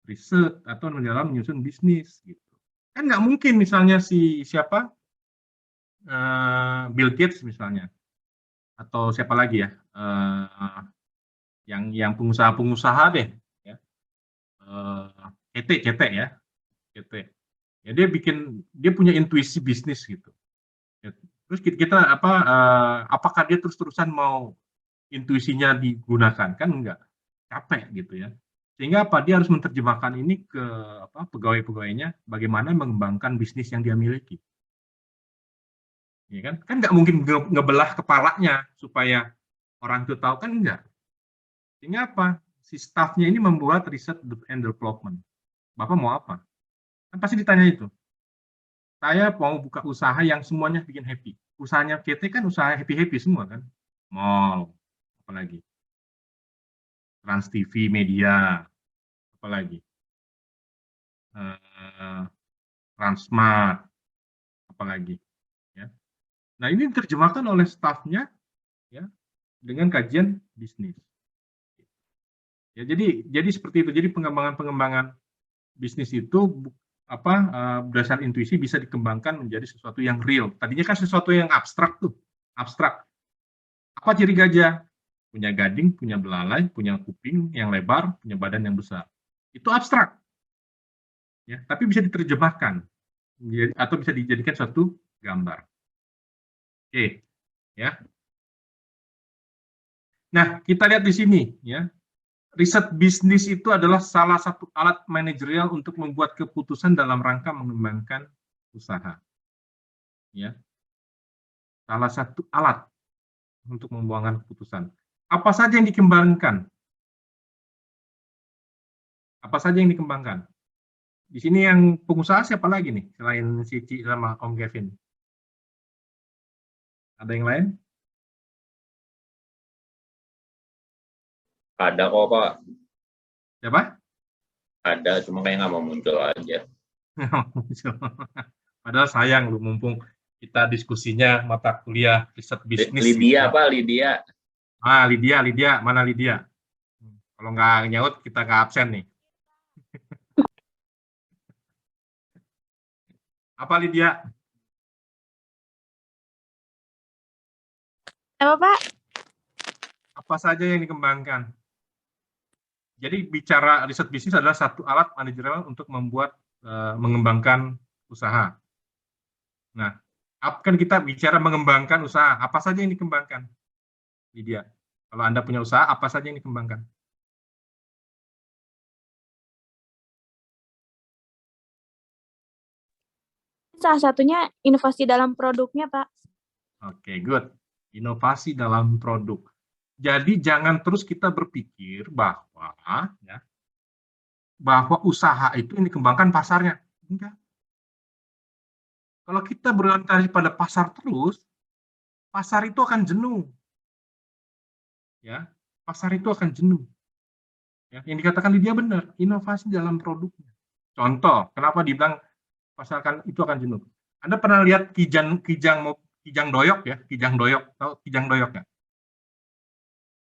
riset atau dalam menyusun bisnis gitu. Kan nggak mungkin misalnya Bill Gates misalnya, atau siapa lagi ya, yang pengusaha-pengusaha deh, ya, CT ya, CT. Ya dia punya intuisi bisnis gitu. Ya, terus kita apakah dia terus-terusan mau intuisinya digunakan? Kan enggak, capek gitu ya. Sehingga dia harus menerjemahkan ini ke pegawai-pegawainya bagaimana mengembangkan bisnis yang dia miliki. Ya kan nggak mungkin ngebelah kepalanya supaya orang itu tahu, kan enggak. Sehingga si staffnya ini membuat riset and development. Bapak mau apa? Kan pasti ditanya itu. Saya mau buka usaha yang semuanya bikin happy. Usahanya PT kan usaha happy-happy semua kan. Mall, apalagi. Trans TV, media, apalagi. Transmart, apalagi. Ya. Nah ini diterjemahkan oleh staffnya ya, dengan kajian bisnis. Ya, jadi seperti itu. Jadi pengembangan bisnis itu berdasar intuisi bisa dikembangkan menjadi sesuatu yang real. Tadinya kan sesuatu yang abstrak tuh, abstrak. Apa ciri gajah? Punya gading, punya belalai, punya kuping yang lebar, punya badan yang besar. Itu abstrak. Ya, tapi bisa diterjemahkan atau bisa dijadikan suatu gambar. Oke, ya. Nah, kita lihat di sini ya. Riset bisnis itu adalah salah satu alat manajerial untuk membuat keputusan dalam rangka mengembangkan usaha. Ya. Salah satu alat untuk membuangkan keputusan. Apa saja yang dikembangkan? Apa saja yang dikembangkan? Di sini yang pengusaha siapa lagi nih selain Cici sama Om Kevin? Ada yang lain? Ada kok, Pak. Siapa? Ada, cuma kayak nggak mau muncul aja. Padahal sayang lu, mumpung kita diskusinya mata kuliah riset bisnis. Lydia, Pak, Lydia. Ah, Lydia. Mana Lydia? Kalau nggak nyaut, kita nggak absen nih. Apa Lydia? Apa, Pak? Apa saja yang dikembangkan? Jadi bicara riset bisnis adalah satu alat manajerial untuk membuat mengembangkan usaha. Nah, kan kita bicara mengembangkan usaha, apa saja yang dikembangkan? Lydia, kalau Anda punya usaha, apa saja yang dikembangkan? Salah satunya inovasi dalam produknya, Pak. Oke, good. Inovasi dalam produk. Jadi jangan terus kita berpikir bahwa usaha itu yang dikembangkan pasarnya. Enggak. Kalau kita berorientasi pada pasar terus, pasar itu akan jenuh. Ya, pasar itu akan jenuh. Ya, yang dikatakan Lydia benar, inovasi dalam produknya. Contoh, kenapa dibilang pasar itu akan jenuh? Anda pernah lihat kijang doyok ya, kijang doyok, tahu kijang doyok ya?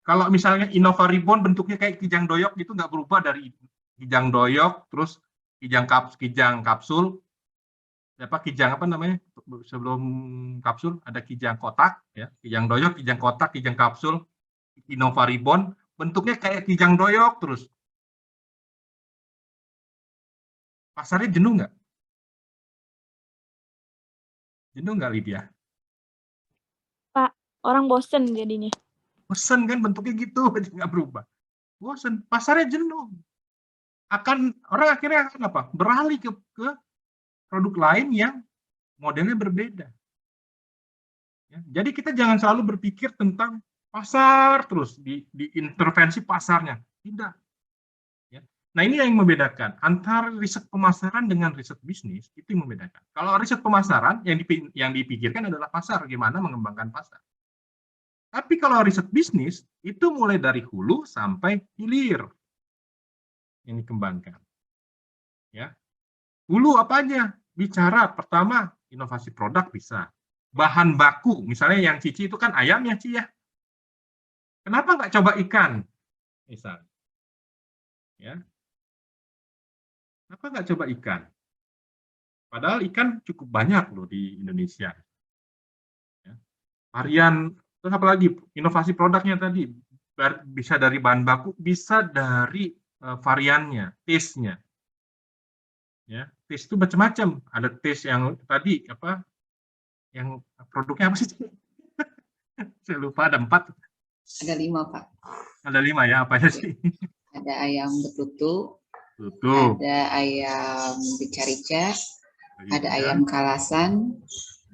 Kalau misalnya Innova Ribbon bentuknya kayak kijang doyok itu nggak berubah dari kijang doyok, terus kijang kapsul, kijang apa namanya sebelum kapsul ada kijang kotak ya, kijang doyok, kijang kotak, kijang kapsul, Innova Ribbon bentuknya kayak kijang doyok terus. Pasarnya jenuh nggak? Jenuh nggak Lydia? Pak, orang bosen jadinya. Bosen kan bentuknya gitu, nggak berubah. Bosen, pasarnya jenuh. Orang akhirnya akan apa? Beralih ke produk lain yang modelnya berbeda. Ya, jadi kita jangan selalu berpikir tentang pasar terus, diintervensi pasarnya. Tidak. Ya. Nah ini yang membedakan antara riset pemasaran dengan riset bisnis, itu yang membedakan. Kalau riset pemasaran yang dipikirkan adalah pasar, bagaimana mengembangkan pasar. Tapi kalau riset bisnis, itu mulai dari hulu sampai hilir yang dikembangkan. Ya. Hulu apa aja? Bicara pertama, inovasi produk bisa. Bahan baku, misalnya yang Cici itu kan ayam ya, Ci ya. Kenapa nggak coba ikan? Misalnya. Ya. Kenapa nggak coba ikan? Padahal ikan cukup banyak loh di Indonesia. Ya. Varian, terus apa lagi? Inovasi produknya tadi bisa dari bahan baku, bisa dari variannya, taste-nya. Ya, taste itu macam-macam. Ada taste yang tadi apa? Yang produknya apa sih? Saya lupa, ada 4. Ada 5, Pak. Ada 5 ya, apa aja sih? Ada ayam betutu, Tutu. ada ayam rica-rica, ada ayam kalasan,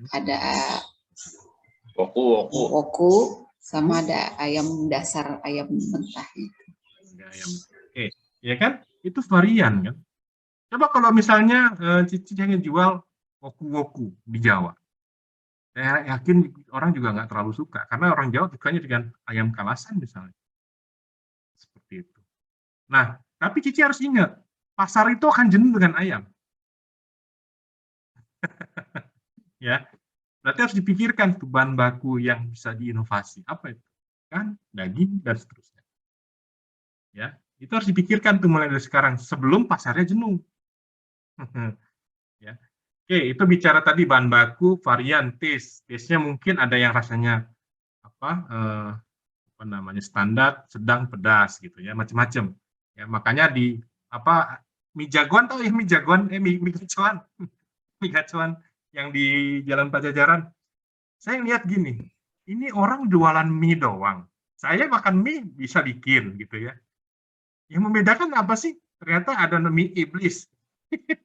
ada Woku. woku, sama ada ayam dasar, ayam mentah. harga ayam. Oke, ya kan? Itu varian kan. Coba kalau misalnya Cici hanya jual woku-woku di Jawa. Saya yakin orang juga nggak terlalu suka, karena orang Jawa sukanya dengan ayam kalasan misalnya. Seperti itu. Nah, tapi Cici harus ingat, pasar itu akan jenuh dengan ayam. Ya, berarti harus dipikirkan tuh bahan baku yang bisa diinovasi. Apa itu? Kan daging dan seterusnya. Ya, itu harus dipikirkan tuh mulai dari sekarang sebelum pasarnya jenuh. Ya. Oke, itu bicara tadi bahan baku, varian, taste-nya mungkin ada yang rasanya apa namanya standar, sedang, pedas gitu ya, macam-macam. Ya, makanya di mie jagoan tahu ya mie jagoan, mie gacoan, mie gacoan yang di Jalan Pajajaran. Saya lihat gini, ini orang jualan mie doang. Saya makan mie bisa bikin gitu ya. Yang membedakan apa sih? Ternyata ada mie iblis.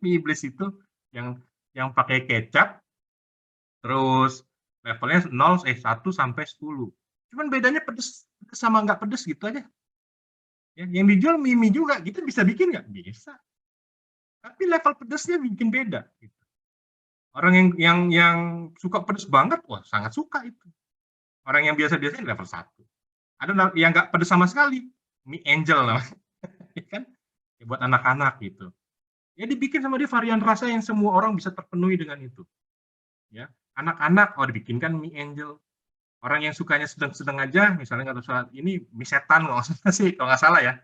Mie iblis itu yang pakai kecap, terus levelnya 1 sampai 10. Cuman bedanya pedes sama nggak pedes gitu aja. Ya, yang dijual mie juga, kita bisa bikin nggak? Bisa. Tapi level pedesnya bikin beda. Gitu. Orang yang suka pedes banget, wah sangat suka itu. Orang yang biasa-biasa level 1. Ada yang nggak pedes sama sekali, mie angel namanya. Kan? Ya, buat anak-anak gitu. Ya dibikin sama dia varian rasa yang semua orang bisa terpenuhi dengan itu. Ya, anak-anak dibikinkan mie angel. Orang yang sukanya sedang-sedang aja, misalnya nggak tahu ini mie setan kalau nggak salah ya,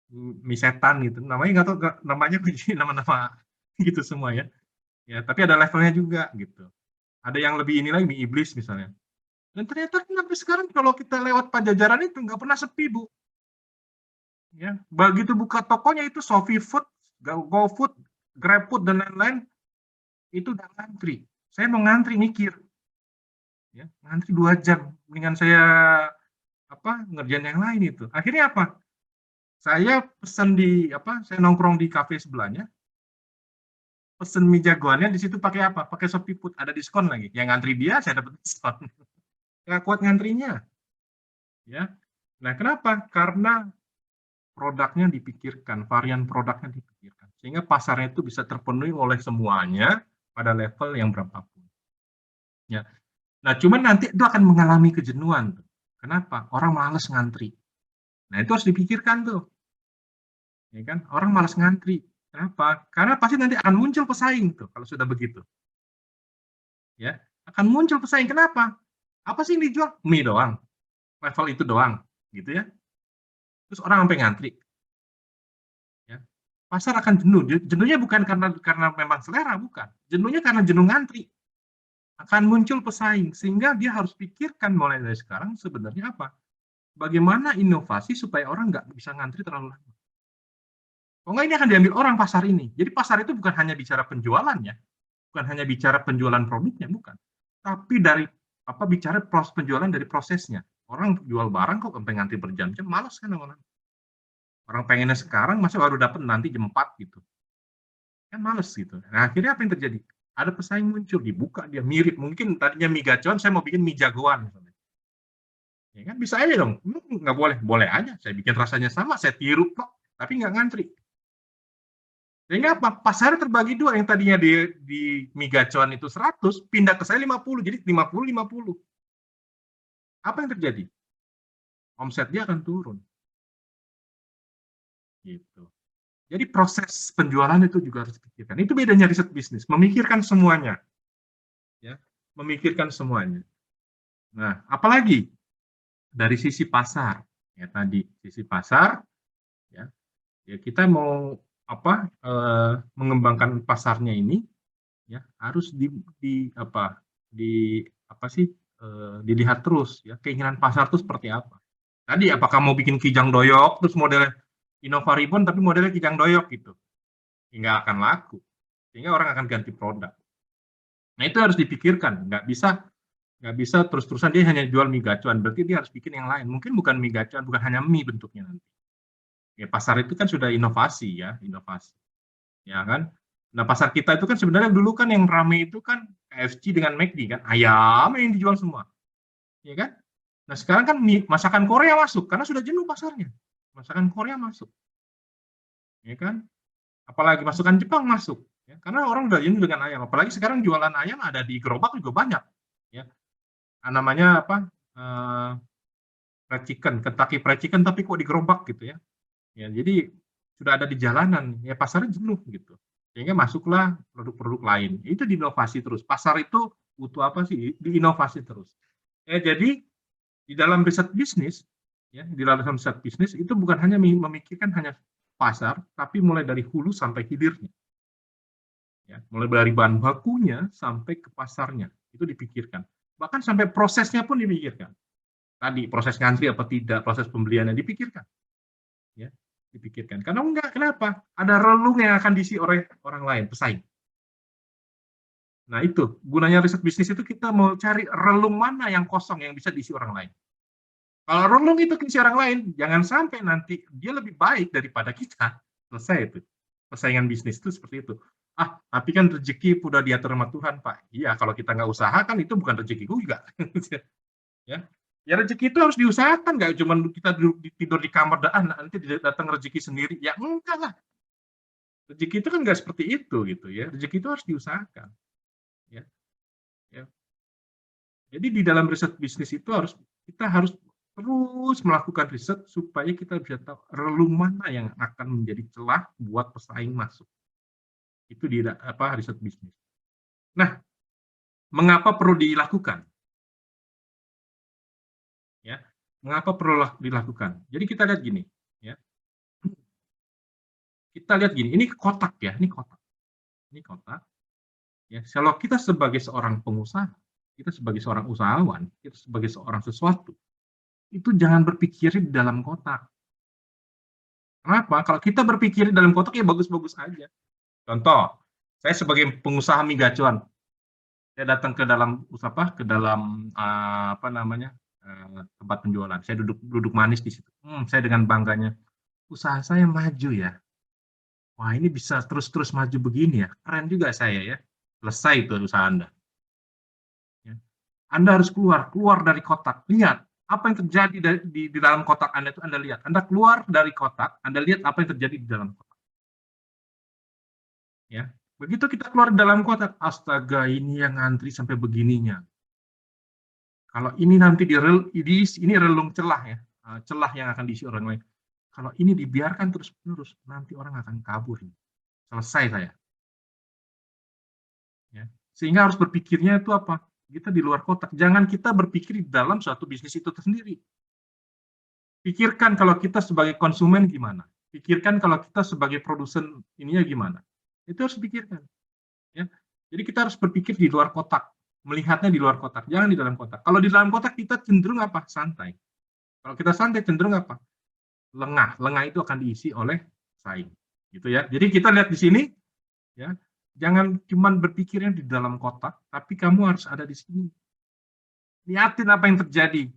mie setan gitu. Namanya nggak tahu namanya nama-nama gitu semua ya. Ya, tapi ada levelnya juga gitu. Ada yang lebih ini lagi mie iblis misalnya. Dan ternyata sampai sekarang kalau kita lewat Pajajaran itu nggak pernah sepi, Bu. Ya, begitu buka tokonya itu Shopee Food, GoFood, GrabFood dan lain-lain itu udah ngantri. Saya mau ngantri mikir. Ya, ngantri 2 jam dengan saya ngerjain yang lain itu. Akhirnya apa? Saya pesan saya nongkrong di kafe sebelahnya. Pesen mie jagoannya di situ pakai apa? Pakai Shopee Food, ada diskon lagi. Yang ngantri dia saya dapat diskon. Nggak kuat ngantrinya. Ya. Nah, kenapa? Karena produknya dipikirkan, varian produknya dipikirkan. Sehingga pasarnya itu bisa terpenuhi oleh semuanya pada level yang berapapun. Ya. Nah, cuman nanti itu akan mengalami kejenuhan. Kenapa? Orang malas ngantri. Nah, itu harus dipikirkan tuh. Ya kan? Orang malas ngantri. Kenapa? Karena pasti nanti akan muncul pesaing tuh kalau sudah begitu. Ya, akan muncul pesaing. Kenapa? Apa sih yang dijual? Mie doang. Level itu doang, gitu ya. Terus orang sampai ngantri. Ya. Pasar akan jenuh. Jenuhnya bukan karena memang selera, bukan. Jenuhnya karena jenuh ngantri. Akan muncul pesaing, sehingga dia harus pikirkan mulai dari sekarang sebenarnya apa? Bagaimana inovasi supaya orang nggak bisa ngantri terlalu lama. Oh enggak, ini akan diambil orang pasar ini. Jadi pasar itu bukan hanya bicara penjualannya, bukan hanya bicara penjualan produknya, bukan. Tapi dari bicara proses penjualan dari prosesnya. Orang jual barang kok sampai ngantri berjam-jam, malas kan orang. Orang pengennya sekarang, masa baru dapat nanti jam 4 gitu. Kan males gitu. Nah, akhirnya apa yang terjadi? Ada pesaing muncul, dibuka, dia mirip. Mungkin tadinya mie gacoan, saya mau bikin mie jagoan. Misalnya. Ya kan, bisa aja dong. Nggak boleh. Boleh aja. Saya bikin rasanya sama, saya tiru kok. Tapi nggak ngantri. Sehingga apa? Pasar terbagi 2. Yang tadinya di mie gacoan itu 100, pindah ke saya 50. Jadi 50-50. Apa yang terjadi? Omset dia akan turun. Gitu. Jadi proses penjualan itu juga harus dipikirkan. Itu bedanya riset bisnis, memikirkan semuanya. Ya, memikirkan semuanya. Nah, apalagi dari sisi pasar. Ya tadi sisi pasar ya kita mau mengembangkan pasarnya ini ya harus dilihat terus ya keinginan pasar itu seperti apa. Tadi apakah mau bikin kijang doyok terus modelnya Innovaribon tapi modelnya kijang doyok gitu, nggak akan laku, sehingga orang akan ganti produk. Nah itu harus dipikirkan, nggak bisa terus-terusan dia hanya jual mie gacoan, berarti dia harus bikin yang lain. Mungkin bukan mie gacoan, bukan hanya mie bentuknya nanti. Ya pasar itu kan sudah inovasi ya kan. Nah pasar kita itu kan sebenarnya dulu kan yang rame itu kan KFC dengan McD kan, ayam yang dijual semua, ya kan. Nah sekarang kan masakan Korea masuk karena sudah jenuh pasarnya. masakan Korea masuk, ya kan? Apalagi masakan Jepang masuk, ya. Karena orang udah jenuh dengan ayam. Apalagi sekarang jualan ayam ada di gerobak juga banyak, ya. Namanya apa? Fried chicken, Kentucky Fried Chicken, tapi kok di gerobak gitu ya. Ya, jadi sudah ada di jalanan, ya pasarnya jenuh gitu. Sehingga masuklah produk-produk lain. Itu diinovasi terus. Pasar itu butuh apa sih? Diinovasi terus. Ya, jadi di dalam riset bisnis, ya, di dalam riset bisnis itu bukan hanya memikirkan hanya pasar, tapi mulai dari hulu sampai hilirnya. Ya, mulai dari bahan bakunya sampai ke pasarnya, itu dipikirkan. Bahkan sampai prosesnya pun dipikirkan. Tadi proses ngantri apa tidak, proses pembeliannya dipikirkan. Ya, dipikirkan. Karena enggak, kenapa? Ada relung yang akan diisi oleh orang lain, pesaing. Nah, itu gunanya riset bisnis itu kita mau cari relung mana yang kosong yang bisa diisi orang lain. Kalau relung itu diisi orang lain, jangan sampai nanti dia lebih baik daripada kita. Selesai itu. Persaingan bisnis itu seperti itu. Tapi kan rezeki udah diatur sama Tuhan, Pak. Iya, kalau kita nggak usaha kan itu bukan rezeki juga. Ya rezeki itu harus diusahakan, nggak cuma kita tidur di kamar dan nanti datang rezeki sendiri. Ya enggak lah. Rezeki itu kan nggak seperti itu gitu ya. Rezeki itu harus diusahakan. Ya. Jadi di dalam riset bisnis itu kita harus terus melakukan riset supaya kita bisa tahu relung mana yang akan menjadi celah buat pesaing masuk. Itu di riset bisnis. Nah, mengapa perlu dilakukan? Ya, mengapa perlu dilakukan? Jadi kita lihat gini, ya. Kita lihat gini, ini kotak ya, ini kotak. Ini kotak. Ya, kalau kita sebagai seorang pengusaha, kita sebagai seorang usahawan, kita sebagai seorang sesuatu, itu jangan berpikir di dalam kotak. Kenapa? Kalau kita berpikir di dalam kotak ya bagus-bagus aja. Contoh, saya sebagai pengusaha mie gacuan, saya datang ke dalam tempat penjualan. Saya duduk manis di situ. Saya dengan bangganya, usaha saya maju ya. Wah, ini bisa terus-terus maju begini ya. Keren juga saya ya. Selesai itu usaha Anda. Ya. Anda harus keluar dari kotak. Lihat apa yang terjadi di dalam kotak Anda itu Anda lihat. Anda keluar dari kotak, Anda lihat apa yang terjadi di dalam kotak. Ya. Begitu kita keluar dalam kotak, astaga, ini yang ngantri sampai begininya. Kalau ini nanti ini relung celah ya, celah yang akan diisi orang lain. Kalau ini dibiarkan terus-menerus, nanti orang akan kabur. Selesai saya. Ya. Sehingga harus berpikirnya itu apa? Kita di luar kotak. Jangan kita berpikir di dalam suatu bisnis itu sendiri. Pikirkan kalau kita sebagai konsumen gimana. Pikirkan kalau kita sebagai produsen ininya gimana. Itu harus dipikirkan. Ya. Jadi kita harus berpikir di luar kotak. Melihatnya di luar kotak, jangan di dalam kotak. Kalau di dalam kotak kita cenderung apa? Santai. Kalau kita santai cenderung apa? Lengah. Lengah itu akan diisi oleh saing. Gitu ya. Jadi kita lihat di sini, ya, jangan cuma berpikirnya di dalam kotak, tapi kamu harus ada di sini. Lihatin apa yang terjadi.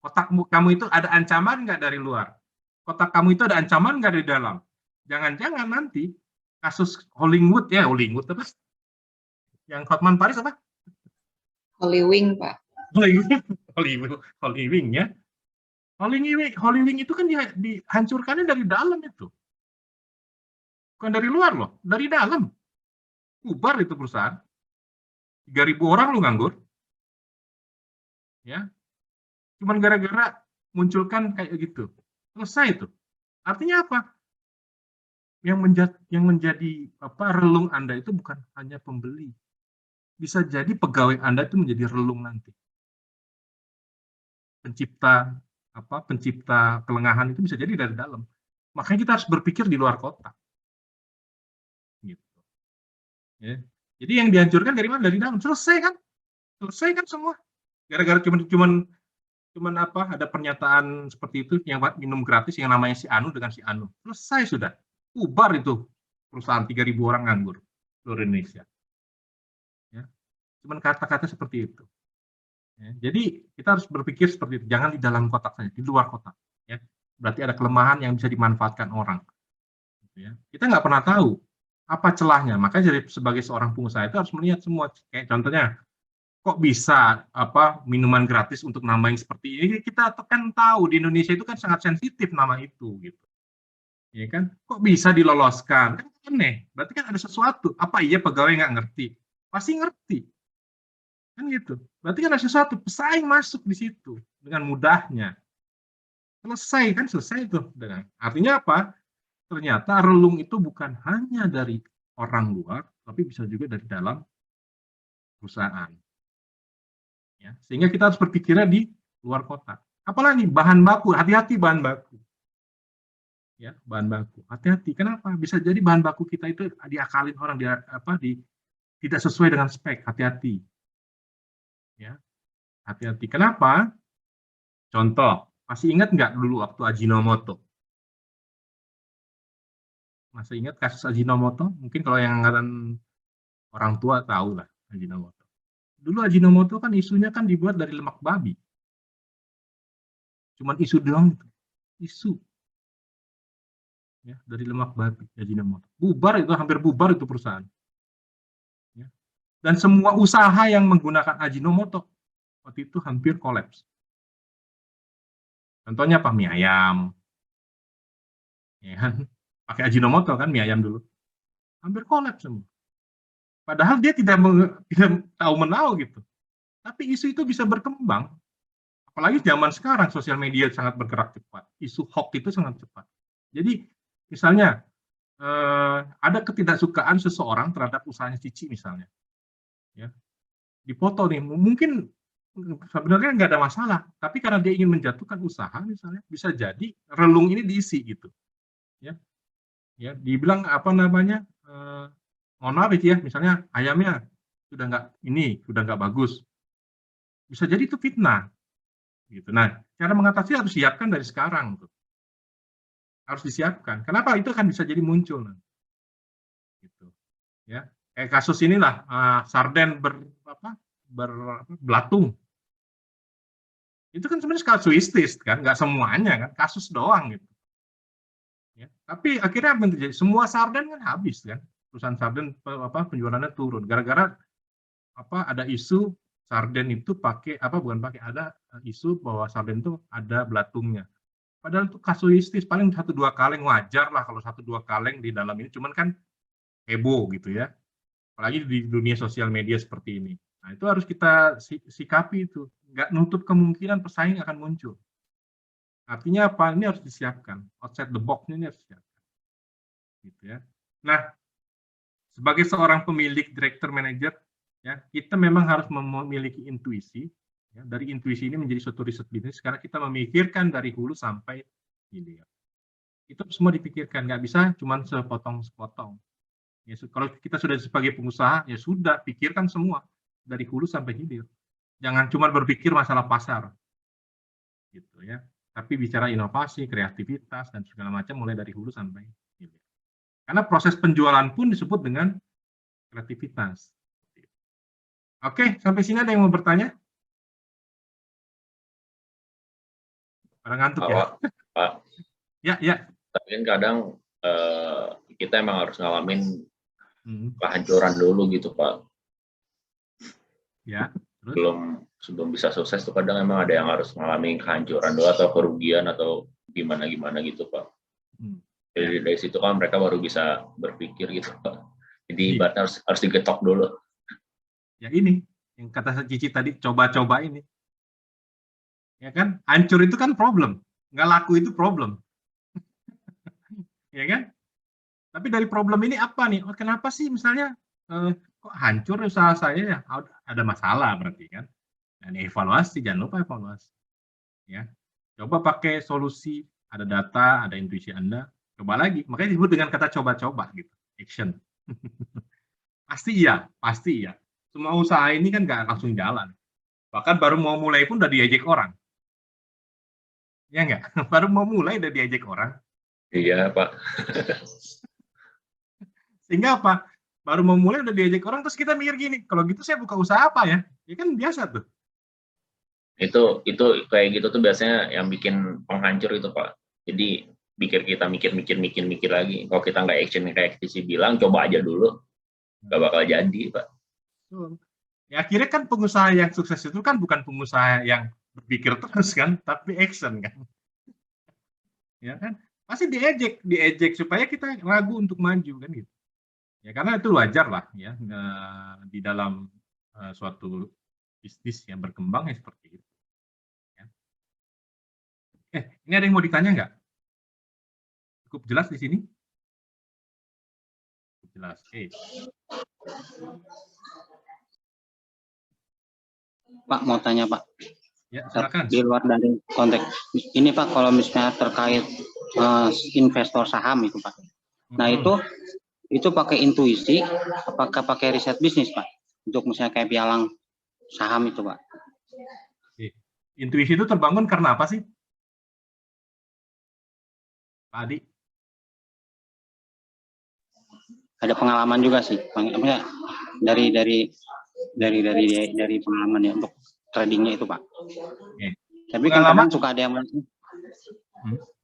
Kotak kamu itu ada ancaman nggak dari luar? Kotak kamu itu ada ancaman nggak dari dalam? Jangan-jangan nanti kasus Hollywood apa? Yang Hotman Paris apa? Hollywing, Pak. Hollywing ya. Hollywing itu kan dihancurkannya dari dalam itu. Bukan dari luar loh, dari dalam. Bubar itu perusahaan. 3.000 orang lu nganggur. Ya. Cuman gara-gara munculkan kayak gitu. Selesai itu. Artinya apa? Yang menjadi relung Anda itu bukan hanya pembeli. Bisa jadi pegawai Anda itu menjadi relung nanti. Pencipta kelengahan itu bisa jadi dari dalam. Makanya kita harus berpikir di luar kotak. Gitu. Ya. Jadi yang dihancurkan dari mana? Dari dalam. Selesai kan semua. Gara-gara cuman ada pernyataan seperti itu yang minum gratis yang namanya si Anu dengan si Anu. Selesai sudah. Bubar itu perusahaan 3.000 orang nganggur seluruh Indonesia. Cuman kata-kata seperti itu. Ya, jadi kita harus berpikir seperti itu, jangan di dalam kotak saja, di luar kotak. Ya, berarti ada kelemahan yang bisa dimanfaatkan orang. Ya, kita nggak pernah tahu apa celahnya, makanya sebagai seorang pengusaha itu harus melihat semua. Kayak contohnya, kok bisa minuman gratis untuk nama yang seperti ini? Kita kan tahu di Indonesia itu kan sangat sensitif nama itu gitu. Ya kan? Kok bisa diloloskan? Kan aneh. Berarti kan ada sesuatu. Apa iya pegawai nggak ngerti? Pasti ngerti. Kan gitu. Berarti kan ada sesuatu. Pesaing masuk di situ dengan mudahnya. Selesai kan, selesai itu. Artinya apa? Ternyata relung itu bukan hanya dari orang luar, tapi bisa juga dari dalam perusahaan. Ya, sehingga kita harus berpikirnya di luar kota. Apalagi bahan baku, hati-hati bahan baku. Ya, bahan baku. Hati-hati. Kenapa? Bisa jadi bahan baku kita itu diakalin orang tidak sesuai dengan spek. Hati-hati. Ya. Hati-hati. Kenapa? Contoh, masih ingat nggak dulu waktu Ajinomoto? Masih ingat kasus Ajinomoto? Mungkin kalau yang angkatan orang tua tahu lah Ajinomoto. Dulu Ajinomoto kan isunya kan dibuat dari lemak babi. Cuman isu doang itu. Isu. Ya, dari lemak babi Ajinomoto. Bubar itu, hampir bubar itu perusahaan. Ya. Dan semua usaha yang menggunakan Ajinomoto waktu itu hampir kolaps. Contohnya apa? Mie ayam. Ya kan? Pakai Ajinomoto kan mie ayam dulu. Hampir kolaps semua. Padahal dia tidak tahu menau gitu. Tapi isu itu bisa berkembang. Apalagi zaman sekarang sosial media sangat bergerak cepat. Isu hoax itu sangat cepat. Jadi misalnya ada ketidaksukaan seseorang terhadap usahanya Cici misalnya. Ya. Dipoto nih, mungkin sebenarnya nggak ada masalah, tapi karena dia ingin menjatuhkan usaha misalnya, bisa jadi relung ini diisi gitu. Ya. Ya, dibilang mohon maaf ya, misalnya ayamnya sudah nggak bagus. Bisa jadi itu fitnah. Gitu. Nah, cara mengatasi harus siapkan dari sekarang tuh. Harus disiapkan. Kenapa? Itu akan bisa jadi muncul. Gitu. Ya. Kayak kasus inilah sarden berbelatung. Itu kan sebenarnya kasuistis kan, nggak semuanya kan, kasus doang gitu. Ya. Tapi akhirnya apa yang terjadi? Semua sarden kan habis kan. Perusahaan sarden penjualannya turun gara-gara ada isu sarden itu ada isu bahwa sarden itu ada belatungnya. Padahal itu kasuistis, paling 1-2 kaleng wajar lah kalau 1-2 kaleng di dalam ini, cuman kan heboh gitu ya. Apalagi di dunia sosial media seperti ini. Nah, itu harus kita sikapi itu. Nggak nutup kemungkinan pesaing akan muncul. Artinya apa? Ini harus disiapkan. Outside the box ini harus disiapkan. Gitu ya. Nah, sebagai seorang pemilik, director, manager, ya, kita memang harus memiliki intuisi. Ya, dari intuisi ini menjadi suatu riset bisnis karena kita memikirkan dari hulu sampai hilir. Itu semua dipikirkan, nggak bisa cuma sepotong-sepotong. Ya, kalau kita sudah sebagai pengusaha, ya sudah pikirkan semua dari hulu sampai hilir. Jangan cuma berpikir masalah pasar, gitu ya. Tapi bicara inovasi, kreativitas dan segala macam mulai dari hulu sampai hilir. Karena proses penjualan pun disebut dengan kreativitas. Oke, sampai sini ada yang mau bertanya? Pada ngantuk ya? Pak. Ya. Tapi kan kadang kita emang harus ngalamin kehancuran dulu gitu, Pak. Ya. Terus? Sebelum bisa sukses tuh kadang emang ada yang harus ngalamin kehancuran dulu atau kerugian atau gimana gitu, Pak. Jadi dari situ kan mereka baru bisa berpikir gitu, Pak. Jadi ibaratnya harus digetok dulu. Ya ini, yang kata Cici tadi, coba-coba ini. Ya kan? Hancur itu kan problem. Nggak laku itu problem. Ya kan? Tapi dari problem ini apa nih? Kenapa sih misalnya kok hancur usaha saya ya? Ada masalah berarti kan? Dan evaluasi, jangan lupa evaluasi. Ya. Coba pakai solusi, ada data, ada intuisi Anda. Coba lagi, makanya disebut dengan kata coba-coba gitu, action. Pasti iya. Semua usaha ini kan nggak langsung jalan. Bahkan baru mau mulai pun udah diajak orang. Ya nggak? Baru mau mulai udah diajak orang. Iya, Pak. Sehingga apa? Baru mau mulai udah diajak orang, terus kita mikir gini, kalau gitu saya buka usaha apa ya? Ya kan biasa tuh. Itu kayak gitu tuh biasanya yang bikin penghancur itu, Pak. Jadi kita mikir lagi. Kalau kita nggak action kayak Cici bilang, coba aja dulu, nggak bakal jadi, Pak. Ya akhirnya kan pengusaha yang sukses itu kan bukan pengusaha yang berpikir terus kan, tapi action kan. Ya kan? Pasti diejek supaya kita ragu untuk maju kan gitu. Ya karena itu wajar lah ya di dalam suatu bisnis yang berkembang ya seperti itu. Ya. Ini ada yang mau ditanya nggak? Cukup jelas di sini? Cukup jelas. Oke. Pak, mau tanya Pak. Ya, silakan. Di luar dari konteks ini Pak, kalau misalnya terkait investor saham itu Pak. Nah itu pakai intuisi, apakah pakai riset bisnis Pak? Untuk misalnya kayak pialang saham itu Pak. Intuisi itu terbangun karena apa sih? Pak Adi? Ada pengalaman juga sih, dari pengalaman ya untuk tradingnya itu Pak. Tapi kan kadang suka ada yang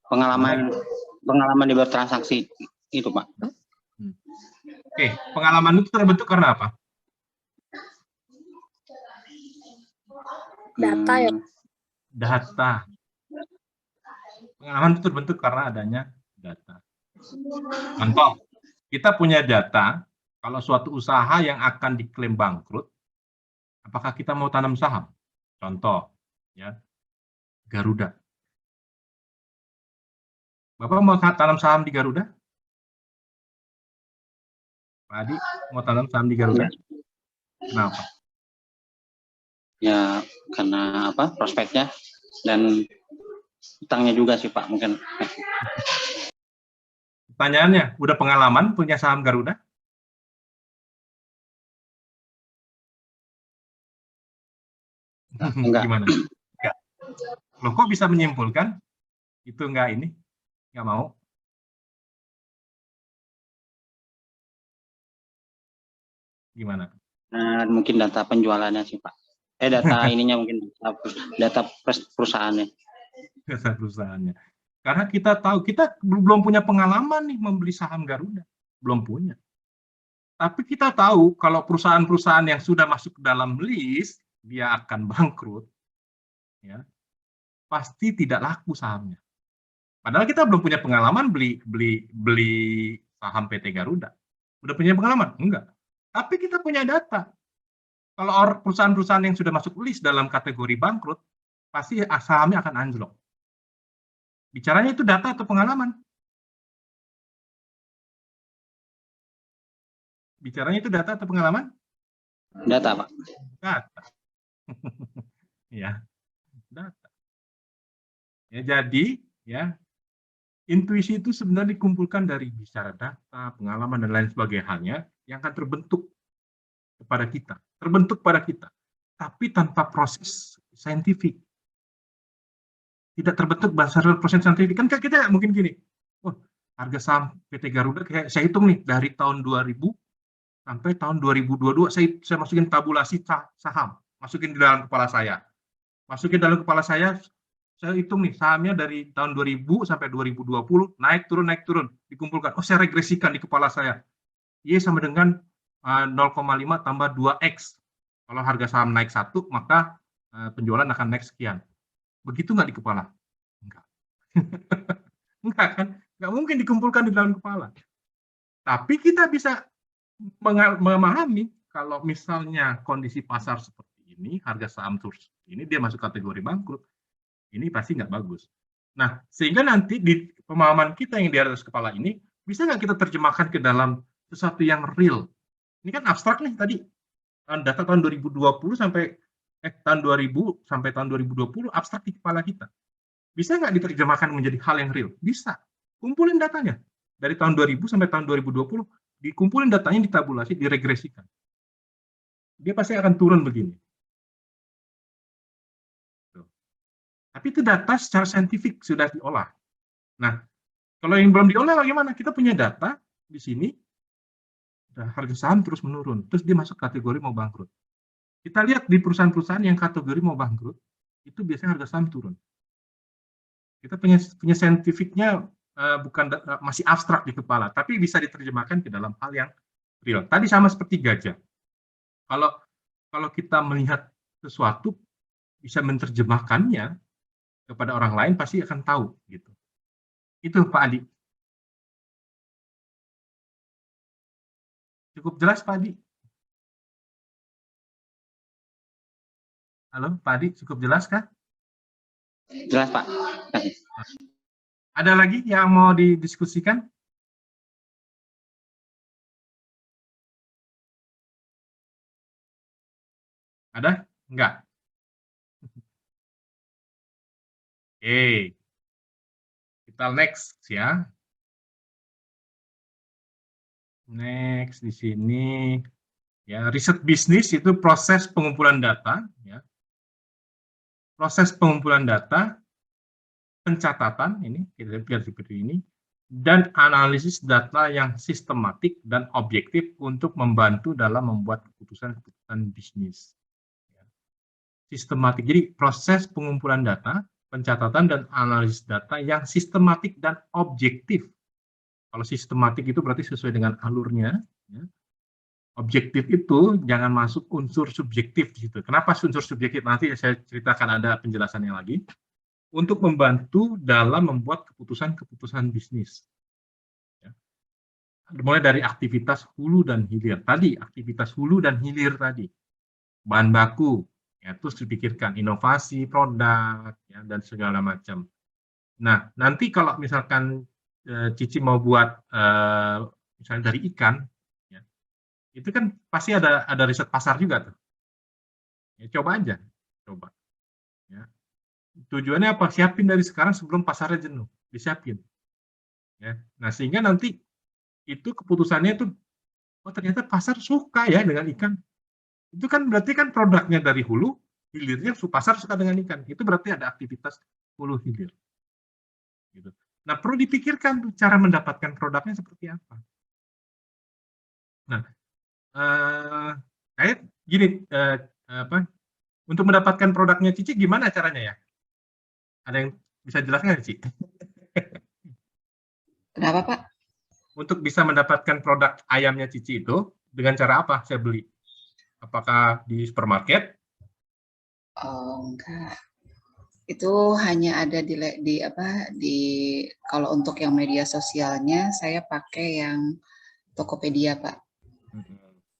pengalaman di bertransaksi itu Pak. Pengalaman itu terbentuk karena apa? Data ya. Data. Pengalaman itu terbentuk karena adanya data. Contoh, kita punya data kalau suatu usaha yang akan diklaim bangkrut, apakah kita mau tanam saham? Contoh, ya, Garuda. Bapak mau tanam saham di Garuda? Pak Adi mau tanam saham di Garuda? Kenapa? Ya karena apa? Prospeknya dan utangnya juga sih Pak mungkin. Pertanyaannya, udah pengalaman punya saham Garuda? Enggak. Gimana? Enggak. Loh, kok bisa menyimpulkan itu enggak ini? Enggak mau? Gimana? Mungkin data penjualannya sih Pak. Data ininya mungkin data perusahaannya. Data perusahaannya. Karena kita tahu, kita belum punya pengalaman nih membeli saham Garuda. Belum punya. Tapi kita tahu kalau perusahaan-perusahaan yang sudah masuk ke dalam list, dia akan bangkrut, ya, pasti tidak laku sahamnya. Padahal kita belum punya pengalaman beli saham PT Garuda. Udah punya pengalaman? Enggak. Tapi kita punya data. Kalau perusahaan-perusahaan yang sudah masuk list dalam kategori bangkrut, pasti sahamnya akan anjlok. Bicaranya itu data atau pengalaman? Bicaranya itu data atau pengalaman? Data Pak. Data. Ya, data. Ya, jadi ya intuisi itu sebenarnya dikumpulkan dari bicara data, pengalaman dan lain sebagainya yang akan terbentuk kepada kita, tapi tanpa proses saintifik. Tidak terbentuk berdasarkan proses saintifik. Kan kita mungkin gini, harga saham PT Garuda kayak saya hitung nih dari tahun 2000 sampai tahun 2022 saya masukin tabulasi saham, masukin di dalam kepala saya. Saya hitung nih sahamnya dari tahun 2000 sampai 2020 naik turun, dikumpulkan. Saya regresikan di kepala saya. Y sama dengan 0,5 tambah 2x. Kalau harga saham naik 1, maka penjualan akan naik sekian. Begitu nggak di kepala? Enggak. Enggak kan? Nggak mungkin dikumpulkan di dalam kepala. Tapi kita bisa memahami kalau misalnya kondisi pasar seperti ini, harga saham terus ini dia masuk kategori bangkrut, ini pasti nggak bagus. Nah, sehingga nanti di pemahaman kita yang di atas kepala ini, bisa nggak kita terjemahkan ke dalam sesuatu yang real? Ini kan abstrak nih tadi, data tahun 2020 sampai tahun 2000 sampai tahun 2020 abstrak di kepala kita. Bisa nggak diterjemahkan menjadi hal yang real? Bisa. Kumpulin datanya. Dari tahun 2000 sampai tahun 2020, dikumpulin datanya, ditabulasi, diregresikan. Dia pasti akan turun begini. Tapi itu data secara saintifik sudah diolah. Nah, kalau yang belum diolah bagaimana? Kita punya data di sini, harga saham terus menurun, terus dia masuk kategori mau bangkrut. Kita lihat di perusahaan-perusahaan yang kategori mau bangkrut, itu biasanya harga saham turun. Kita punya saintifiknya masih abstrak di kepala, tapi bisa diterjemahkan ke dalam hal yang real. Tadi sama seperti gajah. Kalau kalau kita melihat sesuatu bisa menerjemahkannya kepada orang lain pasti akan tahu gitu. Itu Pak Adi. Cukup jelas Pak Adi? Halo Pak Adi, cukup jelas kah? Jelas Pak. Ada lagi yang mau didiskusikan? Ada? Enggak? Oke. Kita next ya. Next di sini ya, riset bisnis itu proses pengumpulan data ya. Proses pengumpulan data, pencatatan ini kita lihat seperti ini, dan analisis data yang sistematik dan objektif untuk membantu dalam membuat keputusan-keputusan bisnis. Sistematik. Jadi proses pengumpulan data, pencatatan dan analisis data yang sistematik dan objektif. Kalau sistematik itu berarti sesuai dengan alurnya. Ya. Objektif itu jangan masuk unsur subjektif di situ. Kenapa unsur subjektif? Nanti saya ceritakan, ada penjelasannya lagi. Untuk membantu dalam membuat keputusan-keputusan bisnis. Ya. Mulai dari aktivitas hulu dan hilir. Tadi aktivitas hulu dan hilir tadi. Bahan baku. Ya, terus dipikirkan inovasi, produk, ya, dan segala macam. Nah, nanti kalau misalkan Cici mau buat misalnya dari ikan, ya, itu kan pasti ada riset pasar juga tuh. Ya, coba aja, coba. Ya. Tujuannya apa? Siapin dari sekarang sebelum pasarnya jenuh, disiapin. Ya. Nah, sehingga nanti itu keputusannya tuh, oh ternyata pasar suka ya dengan ikan. Itu kan berarti kan produknya dari hulu, hilirnya pasar suka dengan ikan. Itu berarti ada aktivitas hulu hilir. Gitu. Nah, perlu dipikirkan cara mendapatkan produknya seperti apa. Nah, kayak gini, untuk mendapatkan produknya Cici gimana caranya ya? Ada yang bisa jelaskan nggak, Cici? Kenapa Pak? Untuk bisa mendapatkan produk ayamnya Cici itu dengan cara apa saya beli? Apakah di supermarket? Oh, enggak. Itu hanya ada di kalau untuk yang media sosialnya saya pakai yang Tokopedia Pak.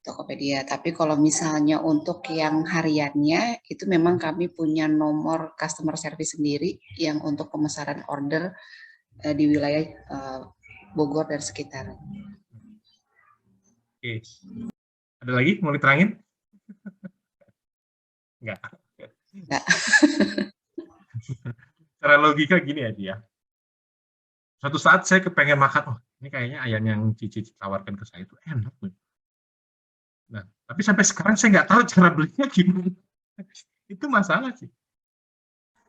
Tokopedia. Tapi kalau misalnya untuk yang hariannya itu memang kami punya nomor customer service sendiri yang untuk pemesanan order di wilayah Bogor dan sekitar. Oke. Ada lagi mau diterangin? Enggak. Enggak. Secara logika gini aja ya. Suatu saat saya kepengen makan, oh ini kayaknya ayam yang Cici tawarkan ke saya itu enak. Nah, tapi sampai sekarang saya nggak tahu cara belinya gimana. Itu masalah sih.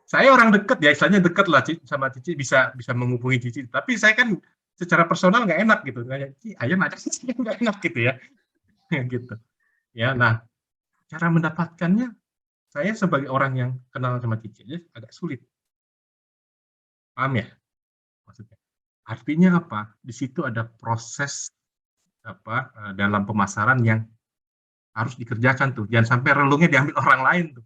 Saya orang deket ya, istilahnya deket lah sama Cici, bisa menghubungi Cici. Tapi saya kan secara personal nggak enak gitu. Kayak ayam ada sih nggak enak gitu ya. Gitu. Ya, nah cara mendapatkannya saya sebagai orang yang kenal sama Cici aja agak sulit. Paham ya? Maksudnya. Artinya apa? Di situ ada proses dalam pemasaran yang harus dikerjakan tuh. Jangan sampai relungnya diambil orang lain tuh.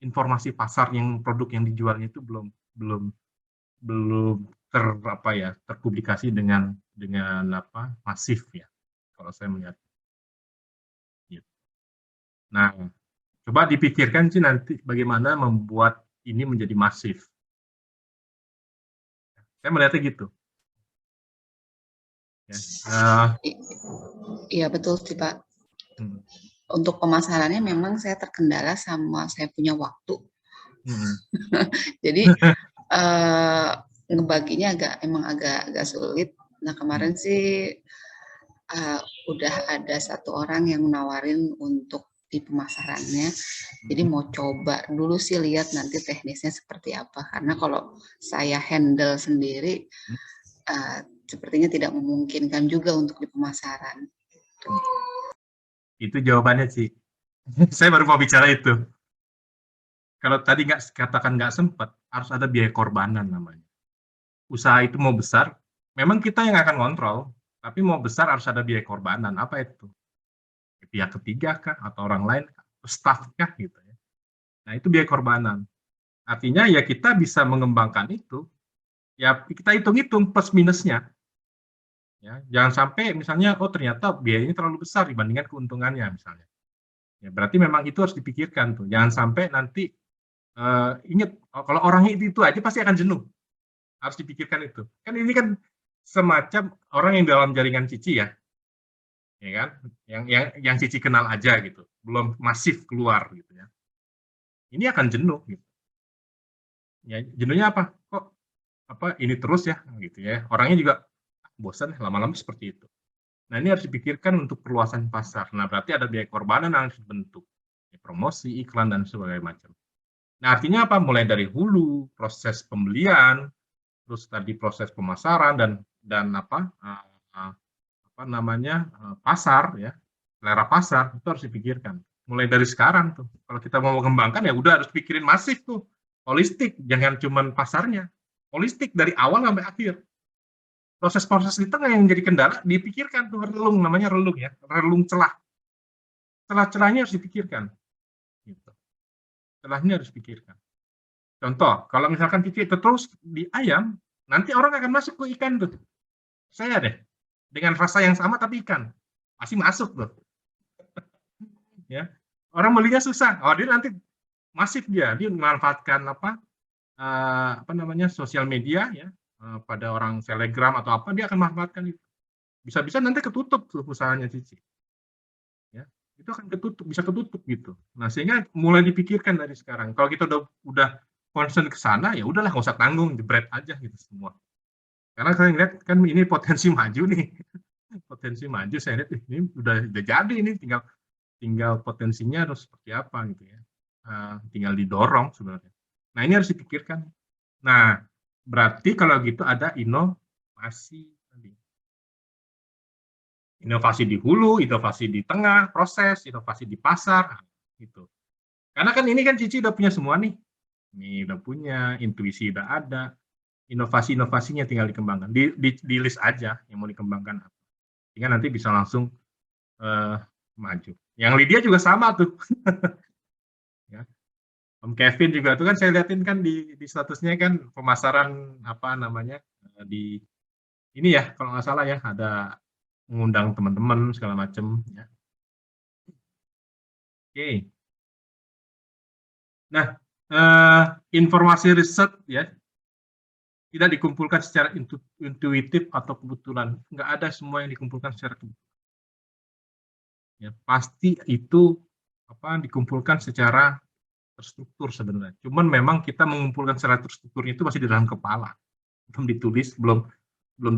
Informasi pasar yang produk yang dijualnya itu belum terpublikasi dengan masif ya. Kalau saya melihat. Nah, coba dipikirkan sih nanti bagaimana membuat ini menjadi masif. Saya melihatnya gitu. Iya betul sih Pak. Untuk pemasarannya memang saya terkendala sama saya punya waktu. Jadi ngebaginya agak sulit. Nah kemarin sih udah ada satu orang yang menawarin untuk di pemasarannya. Jadi mau coba dulu sih lihat nanti teknisnya seperti apa. Karena kalau saya handle sendiri, sepertinya tidak memungkinkan juga untuk di pemasaran. Itu jawabannya sih. Saya baru mau bicara itu. Kalau tadi katakan nggak sempat, harus ada biaya korbanan namanya. Usaha itu mau besar, memang kita yang akan kontrol, tapi mau besar harus ada biaya korbanan. Apa itu? pihak ketiga kah, atau orang lain, staff kah gitu ya. Nah itu biaya korbanan. Artinya ya kita bisa mengembangkan itu, ya kita hitung-hitung plus minusnya. Ya, jangan sampai misalnya, oh ternyata biayanya terlalu besar dibandingkan keuntungannya misalnya. Ya, berarti memang itu harus dipikirkan tuh. Jangan sampai nanti ingat kalau orangnya itu aja pasti akan jenuh. Harus dipikirkan itu. Kan ini kan semacam orang yang dalam jaringan Cici ya kan? Yang Cici kenal aja gitu, belum masif keluar gitu ya. Ini akan jenuh gitu. Ya, jenuhnya apa? Kok ini terus ya gitu ya. Orangnya juga bosan lama-lama seperti itu. Nah, ini harus dipikirkan untuk perluasan pasar. Nah, berarti ada biaya korbanan yang harus dibentuk. Ya, promosi, iklan, dan sebagainya macam. Nah, artinya apa? Mulai dari hulu, proses pembelian, terus tadi proses pemasaran, dan pasar, ya, selera pasar, itu harus dipikirkan. Mulai dari sekarang tuh. Kalau kita mau mengembangkan, ya udah harus pikirin masif tuh. Holistik, jangan cuma pasarnya. Holistik dari awal sampai akhir. Proses-proses di tengah yang menjadi kendala dipikirkan tuh, relung, namanya relung ya, relung celah. Celah-celahnya harus dipikirkan. Gitu. Celahnya harus dipikirkan. Contoh, kalau misalkan Cici terus di ayam, nanti orang akan masuk ke ikan tuh. Saya deh, dengan rasa yang sama tapi ikan. Pasti masuk tuh. Ya. Orang belinya susah. Oh, dia nanti masif dia memanfaatkan sosial media ya. Pada orang Telegram atau apa, dia akan memanfaatkan itu. Bisa-bisa nanti ketutup tuh usahanya Cici. Ya, itu akan bisa ketutup gitu. Nah, sehingga mulai dipikirkan dari sekarang. Kalau kita udah concern ke sana, ya udahlah nggak usah tanggung, jebret aja gitu semua. Karena saya lihat kan ini potensi maju nih. Potensi maju, saya lihat ini udah jadi, ini tinggal potensinya harus seperti apa gitu ya. Tinggal didorong sebenarnya. Nah, ini harus dipikirkan. Nah, berarti kalau gitu ada inovasi tadi. Inovasi di hulu, inovasi di tengah proses, inovasi di pasar, gitu. Karena kan ini kan Cici udah punya semua nih. Ini udah punya, intuisi udah ada, inovasi-inovasinya tinggal dikembangkan. Di list aja yang mau dikembangkan. Sehingga nanti bisa langsung maju. Yang Lydia juga sama tuh. Ya. Om Kevin juga tuh kan saya liatin kan di statusnya kan pemasaran di ini ya kalau nggak salah ya, ada mengundang teman-teman segala macam ya. Oke. Nah, informasi riset ya tidak dikumpulkan secara intuitif atau kebetulan. Nggak ada semua yang dikumpulkan secara kebetulan. Ya, pasti itu dikumpulkan secara terstruktur sebenarnya. Cuman memang kita mengumpulkan secara terstrukturnya itu masih di dalam kepala. Belum ditulis, belum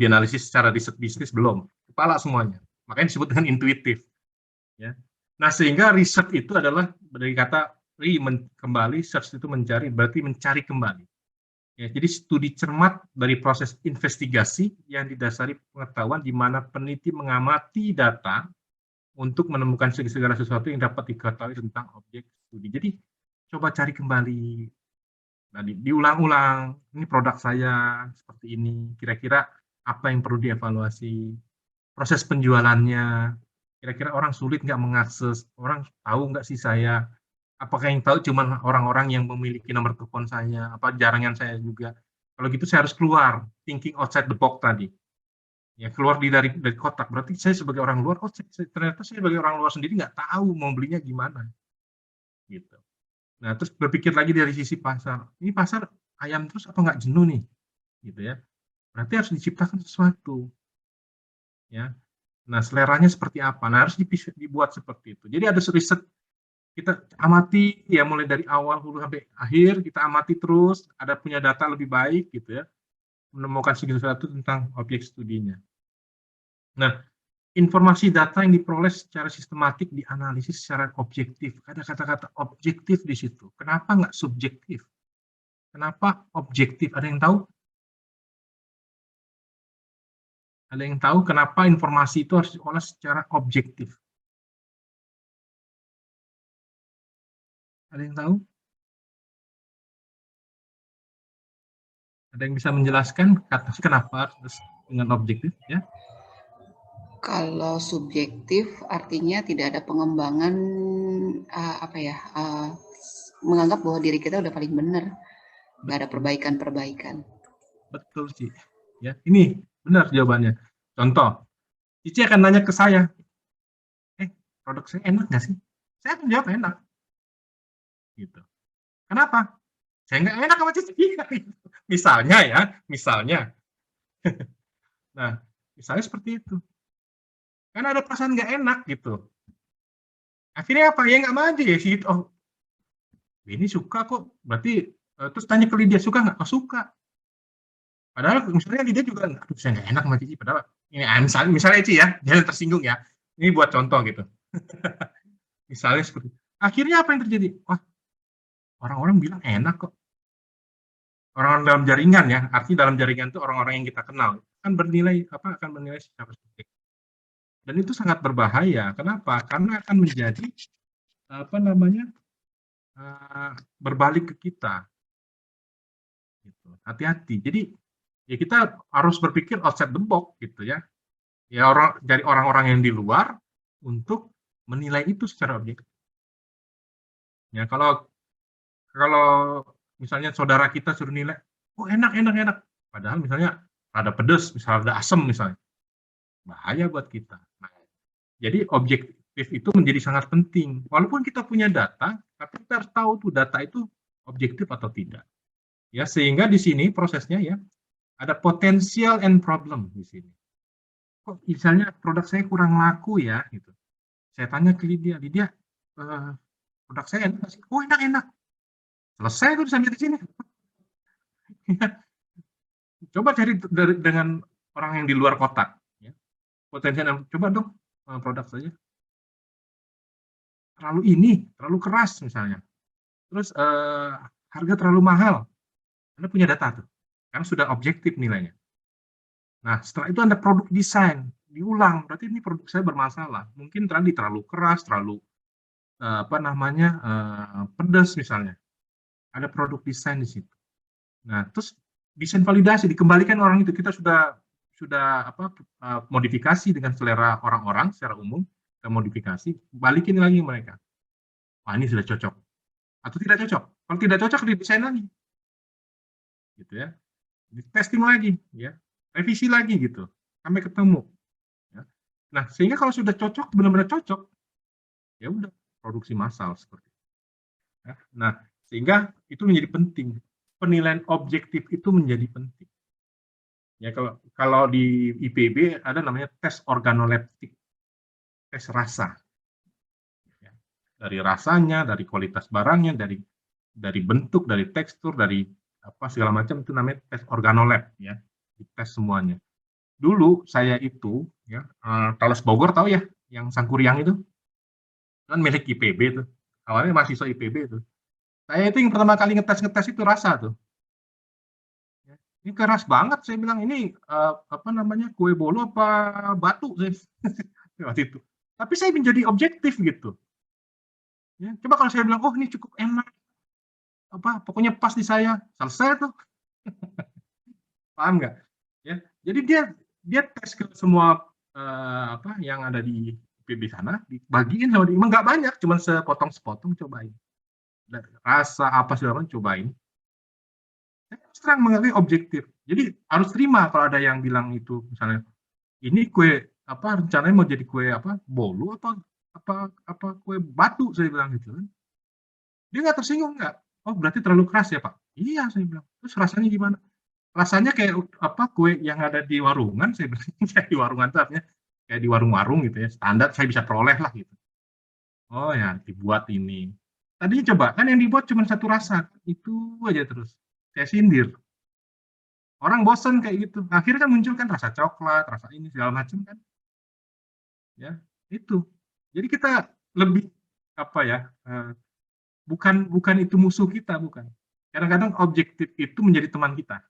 dianalisis secara riset bisnis, belum. Kepala semuanya. Makanya disebut dengan intuitif. Ya. Nah, sehingga riset itu adalah dari kata kembali, search itu mencari, berarti mencari kembali. Ya, jadi studi cermat dari proses investigasi yang didasari pengetahuan di mana peneliti mengamati data untuk menemukan segala sesuatu yang dapat diketahui tentang objek studi. Jadi coba cari kembali, diulang-ulang, ini produk saya seperti ini, kira-kira apa yang perlu dievaluasi, proses penjualannya, kira-kira orang sulit nggak mengakses, orang tahu nggak sih saya, apakah yang tahu cuma orang-orang yang memiliki nomor telepon saya, apa jaringan saya juga. Kalau gitu saya harus keluar, thinking outside the box tadi. Ya, keluar dari kotak, berarti saya sebagai orang luar, ternyata saya sebagai orang luar sendiri nggak tahu mau belinya gimana. Gitu. Nah, terus berpikir lagi dari sisi pasar. Ini pasar ayam terus apa nggak jenuh nih? Gitu ya. Berarti harus diciptakan sesuatu. Ya. Nah, seleranya seperti apa? Nah, harus dibuat seperti itu. Jadi ada riset, kita amati ya mulai dari awal hulu sampai akhir, kita amati terus, ada punya data lebih baik gitu ya. Menemukan sesuatu tentang objek studinya. Nah, informasi data yang diperoleh secara sistematik dianalisis secara objektif. Ada kata-kata objektif di situ. Kenapa nggak subjektif? Kenapa objektif? Ada yang tahu? Ada yang tahu kenapa informasi itu harus diolah secara objektif? Ada yang tahu? Ada yang bisa menjelaskan kenapa harus dengan objektif? Ya. Kalau subjektif artinya tidak ada pengembangan menganggap bahwa diri kita udah paling benar, nggak ada perbaikan-perbaikan. Betul sih. Ya, ini benar jawabannya. Contoh, Cici akan nanya ke saya, produk saya enak nggak sih? Saya akan jawab enak. Gitu. Kenapa? Saya nggak enak sama Cici. Misalnya ya, misalnya. Nah, misalnya seperti itu. Karena ada perasaan nggak enak gitu. Akhirnya apa? Ya nggak maju ya sih. Oh, ini suka kok. Berarti terus tanya ke Lydia, suka nggak? Oh, suka. Padahal misalnya Lydia juga, aduh saya nggak enak sama Cici. Padahal ini misalnya Cici ya, jangan tersinggung ya. Ini buat contoh gitu. Misalnya seperti itu. Akhirnya apa yang terjadi? Wah, orang-orang bilang enak kok. Orang-orang dalam jaringan ya, artinya dalam jaringan itu orang-orang yang kita kenal akan bernilai secara subjektif. Dan itu sangat berbahaya. Kenapa? Karena akan menjadi berbalik ke kita. Gitu. Hati-hati. Jadi ya kita harus berpikir outside the box gitu ya. Ya dari orang-orang yang di luar untuk menilai itu secara objektif. Ya kalau misalnya saudara kita suruh nilai, oh enak. Padahal misalnya ada pedas, misalnya ada asam misalnya. Bahaya buat kita. Nah, jadi objektif itu menjadi sangat penting. Walaupun kita punya data, tapi kita harus tahu tuh data itu objektif atau tidak. Ya, sehingga di sini prosesnya ya ada potential and problem di sini. Kok misalnya produk saya kurang laku ya gitu. Saya tanya ke Lydia, produk saya enak sih? Oh, enak. Selesai tuh sampai di sini. Coba cari dengan orang yang di luar kotak. Ya. Potensial, coba dong produk saja. Terlalu keras misalnya. Terus harga terlalu mahal. Anda punya data tuh. Karena sudah objektif nilainya. Nah, setelah itu Anda produk desain. Diulang. Berarti ini produk saya bermasalah. Mungkin terlalu keras, terlalu pedas misalnya. Ada produk desain di situ. Nah, terus desain validasi dikembalikan orang itu, kita sudah modifikasi dengan selera orang-orang secara umum, kita modifikasi, balikin lagi mereka. Wah, ini sudah cocok atau tidak cocok. Kalau tidak cocok, didesain lagi, gitu ya, di testing lagi, ya, revisi lagi gitu, sampai ketemu. Ya. Nah, sehingga kalau sudah cocok, benar-benar cocok, ya udah produksi massal seperti itu. Ya. Nah, sehingga itu menjadi penting. Penilaian objektif itu menjadi penting. Ya, kalau di IPB ada namanya tes organoleptik, tes rasa. Ya, dari rasanya, dari kualitas barangnya, dari bentuk, dari tekstur, dari segala macam, itu namanya tes organolep ya, dites semuanya. Dulu saya itu ya, Talos Bogor tahu ya, yang Sangkuriang itu kan milik IPB itu. Awalnya mahasiswa IPB itu. Saya itu yang pertama kali ngetes itu rasa tuh. Ini keras banget, saya bilang ini kue bolu apa batu waktu itu. Tapi saya menjadi objektif gitu. Ya, coba kalau saya bilang, oh ini cukup enak, pokoknya pas di saya, selesai tuh. Paham nggak? Ya, jadi dia tes ke semua yang ada di PB sana, dibagiin sama dia, emang nggak banyak, cuma sepotong-sepotong, cobain. Dan rasa apa segala macam cobain. Saya terang mengalami objektif. Jadi harus terima kalau ada yang bilang itu, misalnya ini kue rencananya mau jadi kue bolu apa kue batu, saya bilang gitu kan. Dia nggak tersinggung nggak? Oh berarti terlalu keras ya Pak? Iya, saya bilang. Terus rasanya gimana? Rasanya kayak kue yang ada di warungan, saya bilang. Kayak di warungan itu artinya kayak di warung-warung gitu ya, standar saya bisa peroleh lah gitu. Oh ya, dibuat ini. Tadinya coba kan yang dibuat cuma satu rasa, itu aja terus. Saya sindir. Orang bosan kayak gitu. Akhirnya kan muncul kan rasa coklat, rasa ini segala macam kan. Ya, itu. Jadi kita lebih bukan itu musuh kita, bukan. Kadang-kadang objektif itu menjadi teman kita.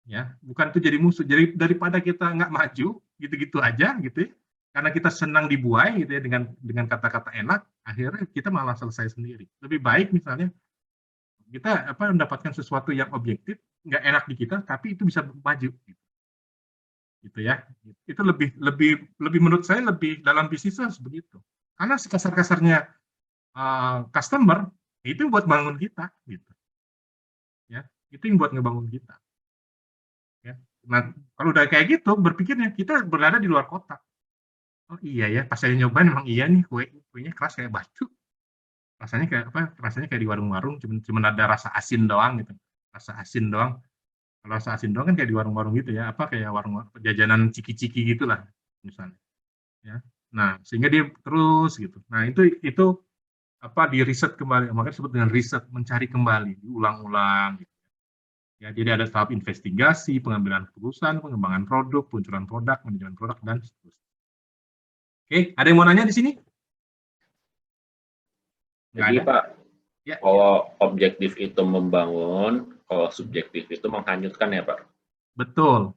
Ya, bukan itu jadi musuh. Jadi daripada kita nggak maju gitu-gitu aja gitu ya. Karena kita senang dibuai gitu ya dengan kata-kata enak, akhirnya kita malah selesai sendiri. Lebih baik misalnya kita mendapatkan sesuatu yang objektif, nggak enak di kita, tapi itu bisa maju. Gitu. gitu ya. Itu lebih menurut saya lebih dalam bisnis harus begitu. Karena sekasar-kasarnya customer itu buat bangun kita gitu. Ya, itu yang buat ngebangun kita. Ya. Nah, kalau udah kayak gitu berpikirnya kita berada di luar kota. Oh iya ya, pas saya nyobain memang iya nih kuenya keras kayak batu. Rasanya kayak apa? Rasanya kayak di warung-warung, cuman ada rasa asin doang gitu. Rasa asin doang. Kalau rasa asin doang kan kayak di warung-warung gitu ya, apa kayak warung jajanan ciki-ciki gitulah misalnya. Ya. Nah, sehingga dia terus gitu. Nah, itu apa di riset kembali, makanya disebut dengan riset, mencari kembali, diulang-ulang gitu. Ya, jadi ada tahap investigasi, pengambilan keputusan, pengembangan produk, peluncuran produk, manajemen produk dan seterusnya. Oke, ada yang mau nanya di sini? Nggak Jadi ada? Pak, Ya, kalau objektif itu membangun, kalau subjektif itu menghanyutkan ya Pak? betul.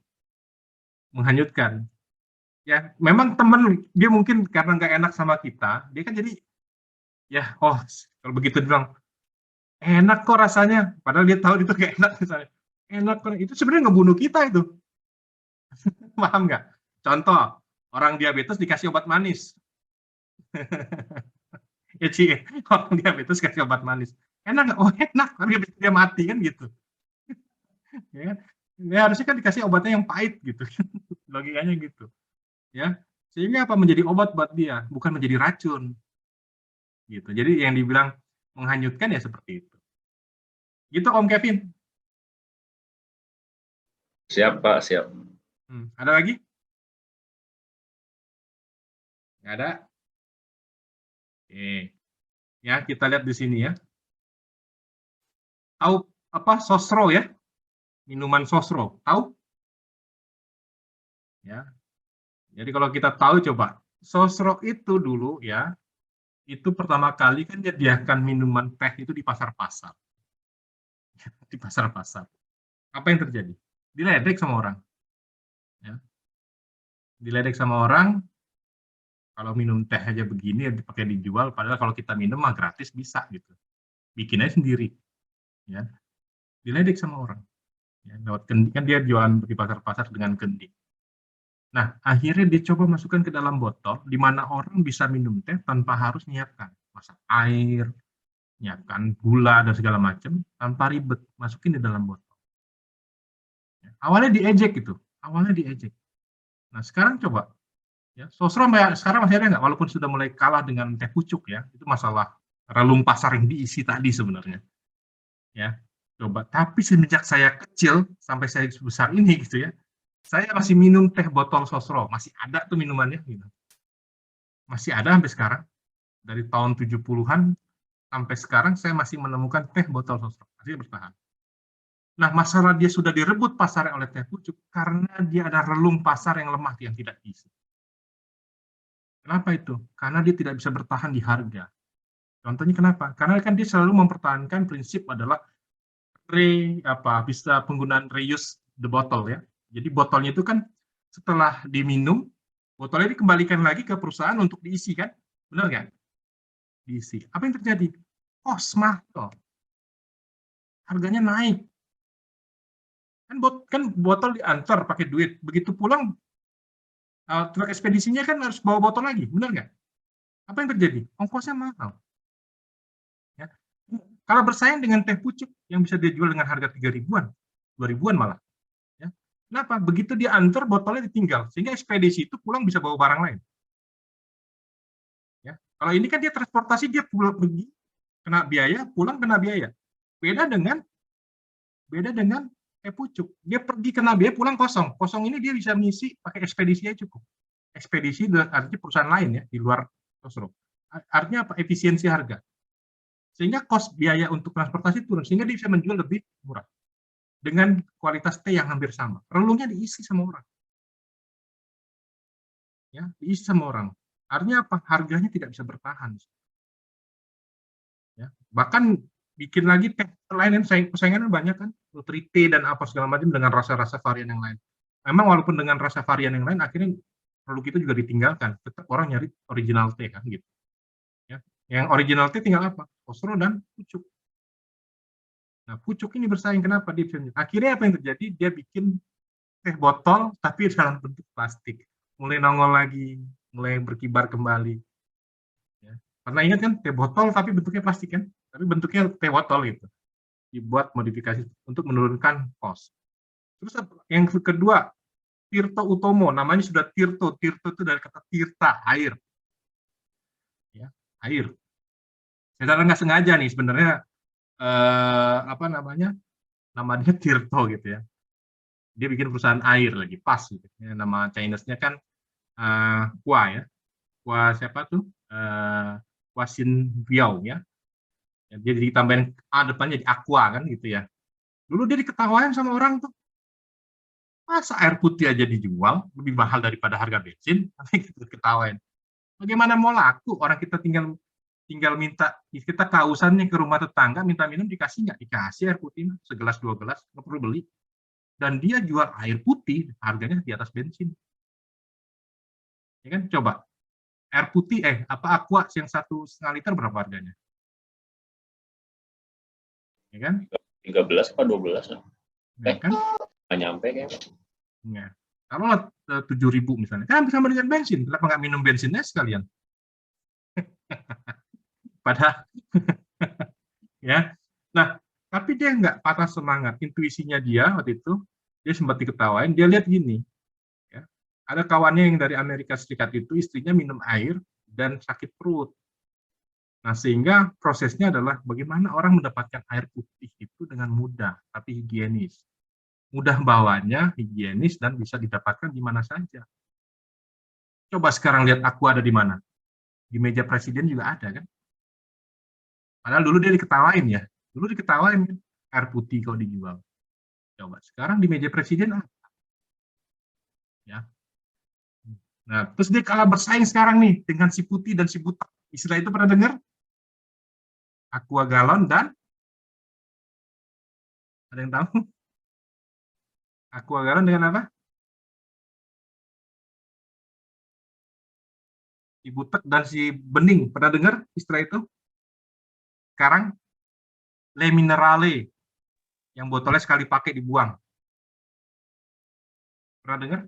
Menghanyutkan. Ya, memang temen dia mungkin karena nggak enak sama kita, dia kan jadi ya, oh kalau begitu bilang enak kok rasanya, padahal dia tahu itu kayak enak misalnya. Enak kok, itu sebenarnya ngebunuh kita itu. Paham nggak? Contoh, orang diabetes dikasih obat manis. Ya Ci, orang diabetes kasih obat manis. Enak nggak? Oh enak, tapi dia mati kan gitu. Ya, kan? Ya harusnya kan dikasih obatnya yang pahit gitu. Logikanya gitu. Ya, sehingga apa menjadi obat buat dia, bukan menjadi racun. Gitu. Jadi yang dibilang menghanyutkan ya seperti itu. Gitu Om Kevin. Siap Pak, siap. Ada lagi? Nggak ada? Oke. Ya, kita lihat di sini ya. Tahu apa sosro ya? Minuman sosro. Tahu? Ya. Jadi kalau kita tahu coba, sosro itu dulu ya, itu pertama kali kan menyediakan minuman teh itu di pasar-pasar. Di pasar-pasar. Apa yang terjadi? Diledek sama orang. Ya. Diledek sama orang, kalau minum teh aja begini yang dipakai dijual, padahal kalau kita minum mah gratis bisa gitu. Bikin aja sendiri. Ya. Diledek sama orang. Ya, lewat kendi, kan dia jualan di pasar-pasar dengan kendi. Nah, akhirnya dia coba masukkan ke dalam botol, di mana orang bisa minum teh tanpa harus nyiapkan. Masak air, nyiapkan gula, dan segala macam, tanpa ribet. Masukin di dalam botol. Ya, awalnya diejek gitu. Awalnya diejek. Nah, sekarang coba. Ya, sosro sekarang masih ada nggak? Walaupun sudah mulai kalah dengan teh pucuk ya. Itu masalah relung pasar yang diisi tadi sebenarnya. Ya, coba. Tapi semenjak saya kecil, sampai saya sebesar ini gitu ya, saya masih minum teh botol sosro, masih ada tuh minumannya gitu. Masih ada sampai sekarang. Dari tahun 70-an sampai sekarang saya masih menemukan teh botol sosro, masih bertahan. Nah, masalah dia sudah direbut pasar oleh teh pucuk karena dia ada relung pasar yang lemah yang tidak diisi. Kenapa itu? Karena dia tidak bisa bertahan di harga. Contohnya kenapa? Karena kan dia selalu mempertahankan prinsip adalah bisa penggunaan reuse the bottle ya. Jadi botolnya itu kan setelah diminum, botolnya dikembalikan lagi ke perusahaan untuk diisi kan? Benar nggak? Diisi. Apa yang terjadi? Cost mahal. Harganya naik. Kan botol diantar pakai duit. Begitu pulang, truk ekspedisinya kan harus bawa botol lagi. Benar nggak? Apa yang terjadi? Ongkosnya mahal. Ya. Kalau bersaing dengan teh pucuk yang bisa dijual dengan harga 3.000-an, 2.000-an malah. Kenapa? Begitu dia antar, botolnya ditinggal. Sehingga ekspedisi itu pulang bisa bawa barang lain. Ya. Kalau ini kan dia transportasi, dia pulang pergi, kena biaya, pulang kena biaya. Beda dengan teh pucuk. Dia pergi kena biaya, pulang kosong. Kosong ini dia bisa mengisi pakai ekspedisi aja cukup. Ekspedisi artinya perusahaan lain ya, di luar Sosro. Artinya apa? Efisiensi harga. Sehingga cost biaya untuk transportasi turun, sehingga dia bisa menjual lebih murah. Dengan kualitas teh yang hampir sama. Relungnya diisi sama orang. Ya, diisi sama orang. Artinya apa? Harganya tidak bisa bertahan. Ya, bahkan bikin lagi teh lain yang persaingannya banyak kan, Nutri-T dan apa segala macam dengan rasa-rasa varian yang lain. Memang walaupun dengan rasa varian yang lain, akhirnya produk itu juga ditinggalkan. Tetap orang nyari original teh kan gitu. Ya, yang original teh tinggal apa? Sosro dan pucuk. Nah, pucuk ini bersaing, kenapa? Akhirnya apa yang terjadi? Dia bikin teh botol tapi dalam bentuk plastik. Mulai nongol lagi, mulai berkibar kembali. Ya. Pernah ingat kan teh botol tapi bentuknya plastik kan? Tapi bentuknya teh botol gitu. Dibuat modifikasi untuk menurunkan cost. Terus yang kedua, Tirto Utomo, namanya sudah Tirto. Tirto itu dari kata tirta, air. Ya, air. Secara nggak sengaja nih sebenarnya namanya Tirto gitu ya. Dia bikin perusahaan air lagi, pas gitu. Ya, nama Chinese-nya kan Hua ya. Hua siapa tuh? Hua Xin Biao ya. Dia ditambahin A depannya jadi Aqua kan gitu ya. Dulu dia diketawain sama orang tuh. Masa air putih aja dijual lebih mahal daripada harga bensin? Tapi kita ketawain. Bagaimana mau laku orang kita tinggal minta, kita kehausan nih ke rumah tetangga minta minum dikasih nggak? Dikasih air putih segelas 2 gelas, nggak perlu beli. Dan dia jual air putih harganya di atas bensin. Ya kan? Coba air putih Aqua yang 1,5 liter berapa harganya? Ya kan? 13 apa 12 lah. Ya kan? Nggak nyampe kayaknya. Ya. Kalau 7.000 misalnya, kan sama dengan bensin. Kenapa nggak minum bensinnya sekalian? Padahal, ya. Nah, tapi dia nggak patah semangat. Intuisinya dia waktu itu, dia sempat diketawain. Dia lihat gini, ya. Ada kawannya yang dari Amerika Serikat itu, istrinya minum air dan sakit perut. Nah, sehingga prosesnya adalah bagaimana orang mendapatkan air putih itu dengan mudah, tapi higienis. Mudah bawanya, higienis, dan bisa didapatkan di mana saja. Coba sekarang lihat Aqua ada di mana? Di meja presiden juga ada, kan? Padahal dulu dia diketawain ya. Dulu diketawain kan? Air putih kalau dijual. Coba sekarang di meja presiden apa? Ya. Nah, terus dia kalah bersaing sekarang nih dengan si putih dan si butek. Istilah itu pernah dengar? Aqua galon dan ada yang tahu? Aqua galon dengan apa? Si butek dan si bening. Pernah dengar istilah itu? Sekarang Le Minerale yang botolnya sekali pakai dibuang. Pernah dengar?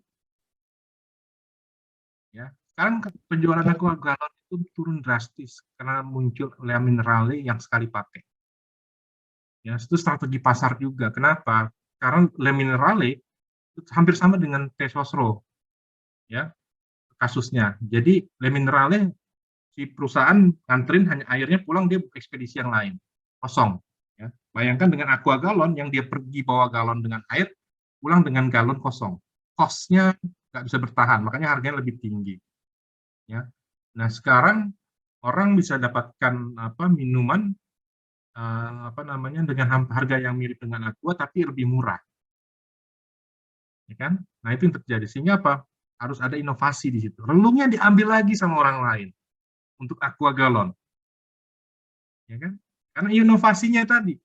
Ya. Sekarang penjualan Aqua galon itu turun drastis karena muncul Le Minerale yang sekali pakai. Ya, itu strategi pasar juga. Kenapa? Karena Le Minerale itu hampir sama dengan teh sosro. Ya, kasusnya. Jadi Le Minerale si perusahaan nganterin hanya airnya, pulang dia ekspedisi yang lain. Kosong. Ya. Bayangkan dengan Aqua galon yang dia pergi bawa galon dengan air, pulang dengan galon kosong. Cost-nya nggak bisa bertahan, makanya harganya lebih tinggi. Ya. Nah, sekarang orang bisa dapatkan minuman dengan harga yang mirip dengan Aqua tapi lebih murah. Ya kan? Nah, itu yang terjadi. Sehingga apa? Harus ada inovasi di situ. Relungnya diambil lagi sama orang lain untuk Aqua galon. Ya kan? Karena inovasinya tadi.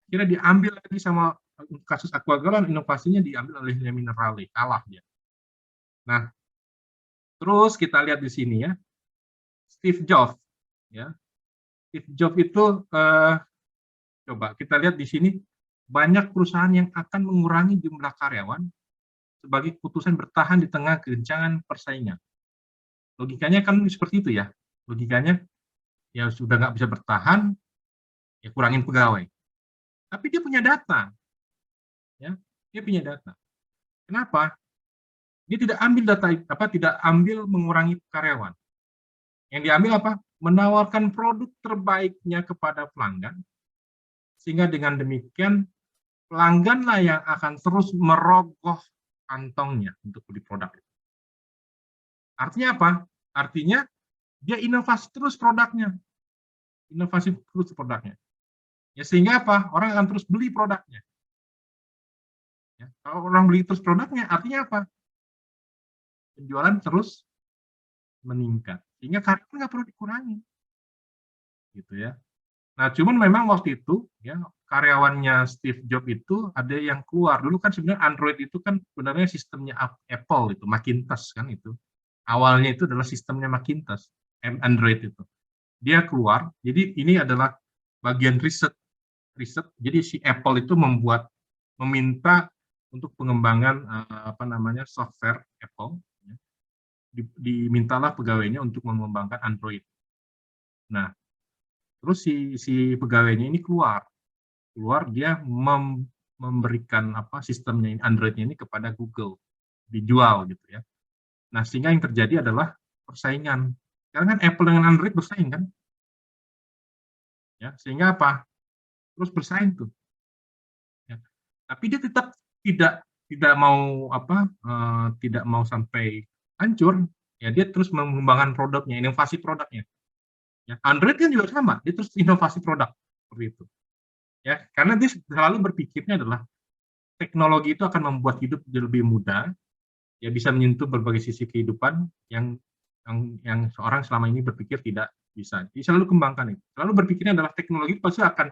Kira diambil lagi sama kasus Aqua galon, inovasinya diambil oleh Le Minerale, kalah dia. Nah, terus kita lihat di sini ya. Steve Jobs ya. Steve Jobs itu coba kita lihat di sini banyak perusahaan yang akan mengurangi jumlah karyawan sebagai keputusan bertahan di tengah kegencangan persaingan. Logikanya kan seperti itu ya. Logikanya ya sudah nggak bisa bertahan, ya kurangin pegawai. Tapi dia punya data, ya, dia punya data. Kenapa? Dia tidak ambil data, tidak ambil mengurangi karyawan. Yang diambil apa? Menawarkan produk terbaiknya kepada pelanggan, sehingga dengan demikian pelangganlah yang akan terus merogoh kantongnya untuk beli produk itu. Artinya apa? Artinya dia inovasi terus produknya. Inovasi terus produknya. Ya, sehingga apa? Orang akan terus beli produknya. Ya, kalau orang beli terus produknya, artinya apa? Penjualan terus meningkat. Sehingga karyawan nggak perlu dikurangi. Gitu ya. Nah, cuman memang waktu itu, ya, karyawannya Steve Jobs itu ada yang keluar. Dulu kan sebenarnya Android itu kan sebenarnya sistemnya Apple itu, Macintosh kan itu. Awalnya itu adalah sistemnya Macintosh, Android itu. Dia keluar, jadi ini adalah bagian riset. Jadi si Apple itu meminta untuk pengembangan software Apple, ya, dimintalah pegawainya untuk mengembangkan Android. Nah, terus si pegawainya ini keluar dia memberikan sistemnya Androidnya ini kepada Google, dijual gitu ya. Nah, sehingga yang terjadi adalah persaingan. Sekarang kan Apple dengan Android bersaing kan? Ya, sehingga apa? Terus bersaing tuh. Ya. Tapi dia tetap tidak mau sampai hancur. Ya, dia terus mengembangkan produknya, inovasi produknya. Ya, Android kan juga sama, dia terus inovasi produk seperti itu. Ya, karena dia selalu berpikirnya adalah teknologi itu akan membuat hidup jadi lebih mudah, ya bisa menyentuh berbagai sisi kehidupan yang seorang selama ini berpikir tidak bisa. Jadi selalu kembangkan itu. Selalu berpikirnya adalah teknologi pasti akan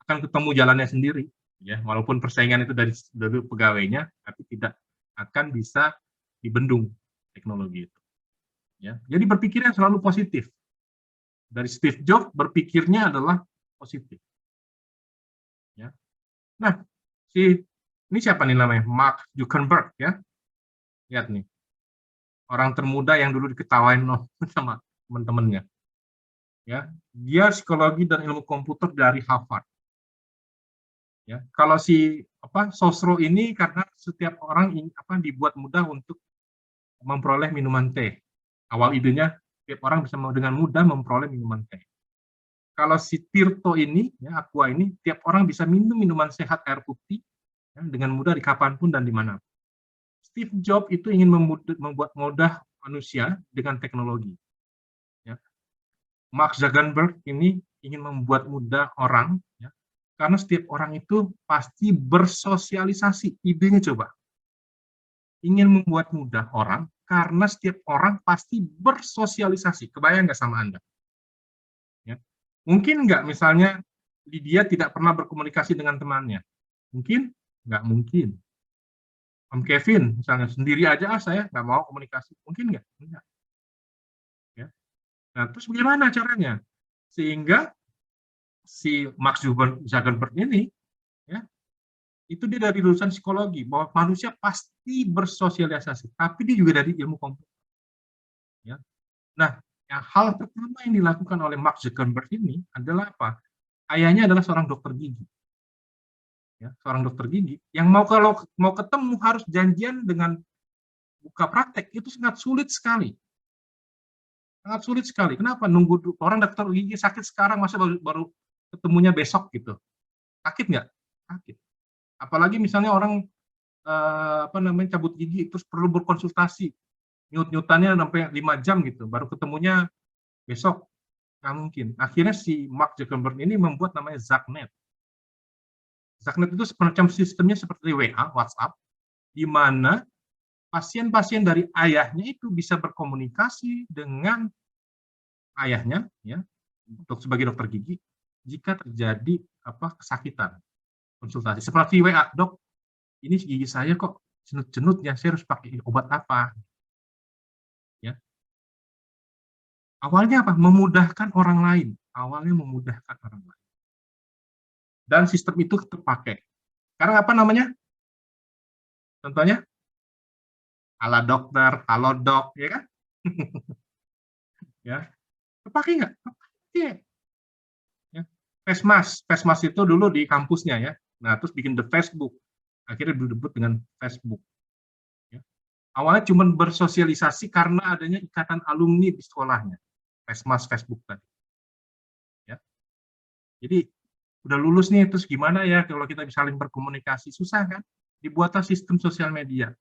ketemu jalannya sendiri, ya walaupun persaingan itu dari pegawainya, tapi tidak akan bisa dibendung teknologi itu. Ya, jadi berpikirnya selalu positif. Dari Steve Jobs berpikirnya adalah positif. Ya. Nah, ini siapa nih namanya? Mark Zuckerberg ya. Lihat nih. Orang termuda yang dulu diketawain sama teman-temannya. Ya, dia psikologi dan ilmu komputer dari Harvard. Ya, kalau Sosro ini karena setiap orang dibuat mudah untuk memperoleh minuman teh. Awal idenya setiap orang bisa dengan mudah memperoleh minuman teh. Kalau si Tirto ini, ya, Aqua ini, tiap orang bisa minum minuman sehat air putih ya, dengan mudah di kapanpun dan dimanapun. Steve Jobs itu ingin membuat mudah manusia dengan teknologi. Ya. Mark Zuckerberg ini ingin membuat mudah orang, ya, karena setiap orang itu pasti bersosialisasi. Idenya coba. Ingin membuat mudah orang, karena setiap orang pasti bersosialisasi. Kebayang nggak sama Anda? Ya. Mungkin nggak misalnya Lydia tidak pernah berkomunikasi dengan temannya? Mungkin? Nggak mungkin. Om Kevin misalnya sendiri aja saya nggak mau komunikasi. Mungkin nggak? Enggak. Ya. Nah, terus bagaimana caranya? Sehingga si Mark Zuckerberg ini, ya, itu dia dari lulusan psikologi, bahwa manusia pasti bersosialisasi, tapi dia juga dari ilmu komputer. Ya. Nah, hal pertama yang dilakukan oleh Mark Zuckerberg ini adalah apa? Ayahnya adalah seorang dokter gigi. Ya, seorang dokter gigi yang kalau mau ketemu harus janjian dengan buka praktek, itu sangat sulit sekali. Sangat sulit sekali. Kenapa? Nunggu orang dokter gigi sakit sekarang, masa baru ketemunya besok gitu. Sakit nggak? Sakit. Apalagi misalnya orang cabut gigi terus perlu berkonsultasi, nyut-nyutannya sampai 5 jam gitu, baru ketemunya besok. Nggak mungkin. Akhirnya si Mark Zuckerberg ini membuat namanya ZackNet. ZackNet itu semacam sistemnya seperti WA, WhatsApp, di mana pasien-pasien dari ayahnya itu bisa berkomunikasi dengan ayahnya, ya, untuk sebagai dokter gigi, jika terjadi kesakitan. Konsultasi seperti WA, dok, ini gigi saya kok cenut-cenut ya, saya harus pakai obat apa? Ya. Awalnya apa? Memudahkan orang lain. Awalnya memudahkan orang lain. Dan sistem itu terpakai. Sekarang apa namanya? Contohnya? Ala dokter, halo dok, ya kan? Ya. Terpakai nggak? Terpakai. Ya. Fesmas itu dulu di kampusnya ya. Nah, terus bikin the Facebook. Akhirnya debut dengan Facebook. Ya. Awalnya cuma bersosialisasi karena adanya ikatan alumni di sekolahnya. Fesmas, Facebook tadi. Ya. Jadi, udah lulus nih, terus gimana ya kalau kita bisa saling berkomunikasi? Susah kan? Dibuatlah sistem sosial media,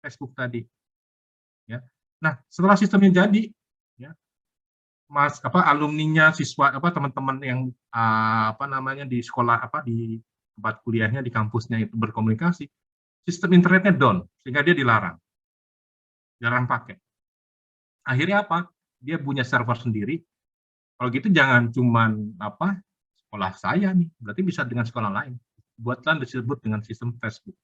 Facebook tadi. Ya. Nah, setelah sistemnya jadi, ya, alumninya, siswa, teman-teman yang di sekolah, di tempat kuliahnya, di kampusnya itu berkomunikasi, sistem internetnya down, sehingga dia dilarang pakai. Akhirnya apa? Dia punya server sendiri. Kalau gitu jangan cuman sekolah saya nih, berarti bisa dengan sekolah lain. Buatlah disebut dengan sistem Facebook.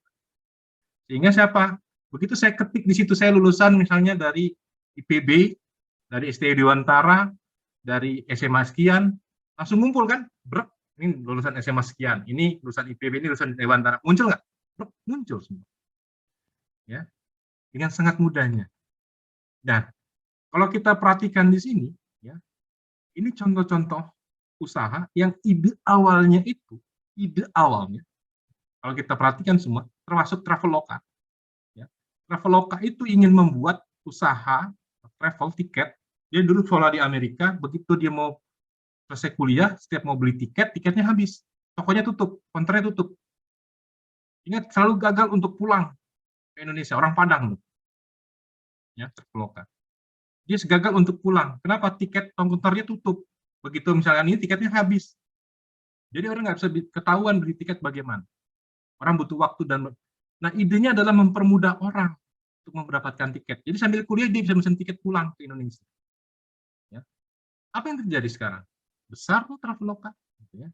Sehingga siapa? Begitu saya ketik di situ, saya lulusan misalnya dari IPB, dari STI Dewantara, dari SMA sekian, langsung ngumpul kan? Ini lulusan SMA sekian, ini lulusan IPB, ini lulusan Dewantara. Muncul nggak? Muncul semua. ya, dengan sangat mudahnya. Nah, kalau kita perhatikan di sini, ya, ini contoh-contoh usaha yang ide awalnya, kalau kita perhatikan semua, termasuk Traveloka. Ya. Traveloka itu ingin membuat usaha travel tiket. Dia dulu sekolah di Amerika, begitu dia mau selesai kuliah, setiap mau beli tiket, tiketnya habis. Tokonya tutup, konternya tutup. Ingat, selalu gagal untuk pulang ke Indonesia, orang Padang. Ya, Traveloka. Dia gagal untuk pulang. Kenapa? Tiket konternya tutup. Begitu misalnya ini tiketnya habis. Jadi orang nggak bisa ketahuan beli tiket bagaimana. Orang butuh waktu dan idenya adalah mempermudah orang untuk mendapatkan tiket. Jadi sambil kuliah dia bisa mesen tiket pulang ke Indonesia. Ya. Apa yang terjadi sekarang? Besar tuh Traveloka. Gitu ya.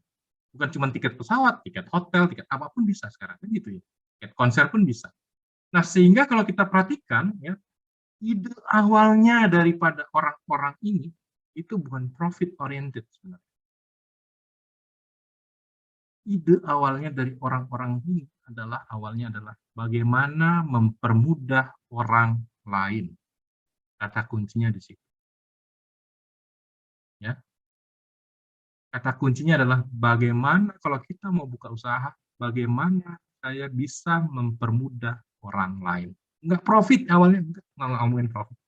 Bukan cuma tiket pesawat, tiket hotel, tiket apapun bisa sekarang. Kan gitu ya. Tiket konser pun bisa. Nah, sehingga kalau kita perhatikan, ya, ide awalnya daripada orang-orang ini itu bukan profit oriented sebenarnya. Ide awalnya dari orang-orang ini awalnya adalah bagaimana mempermudah orang lain. Kata kuncinya di situ. Ya. Kata kuncinya adalah bagaimana kalau kita mau buka usaha, bagaimana saya bisa mempermudah orang lain. Enggak profit awalnya, enggak ngomongin profit.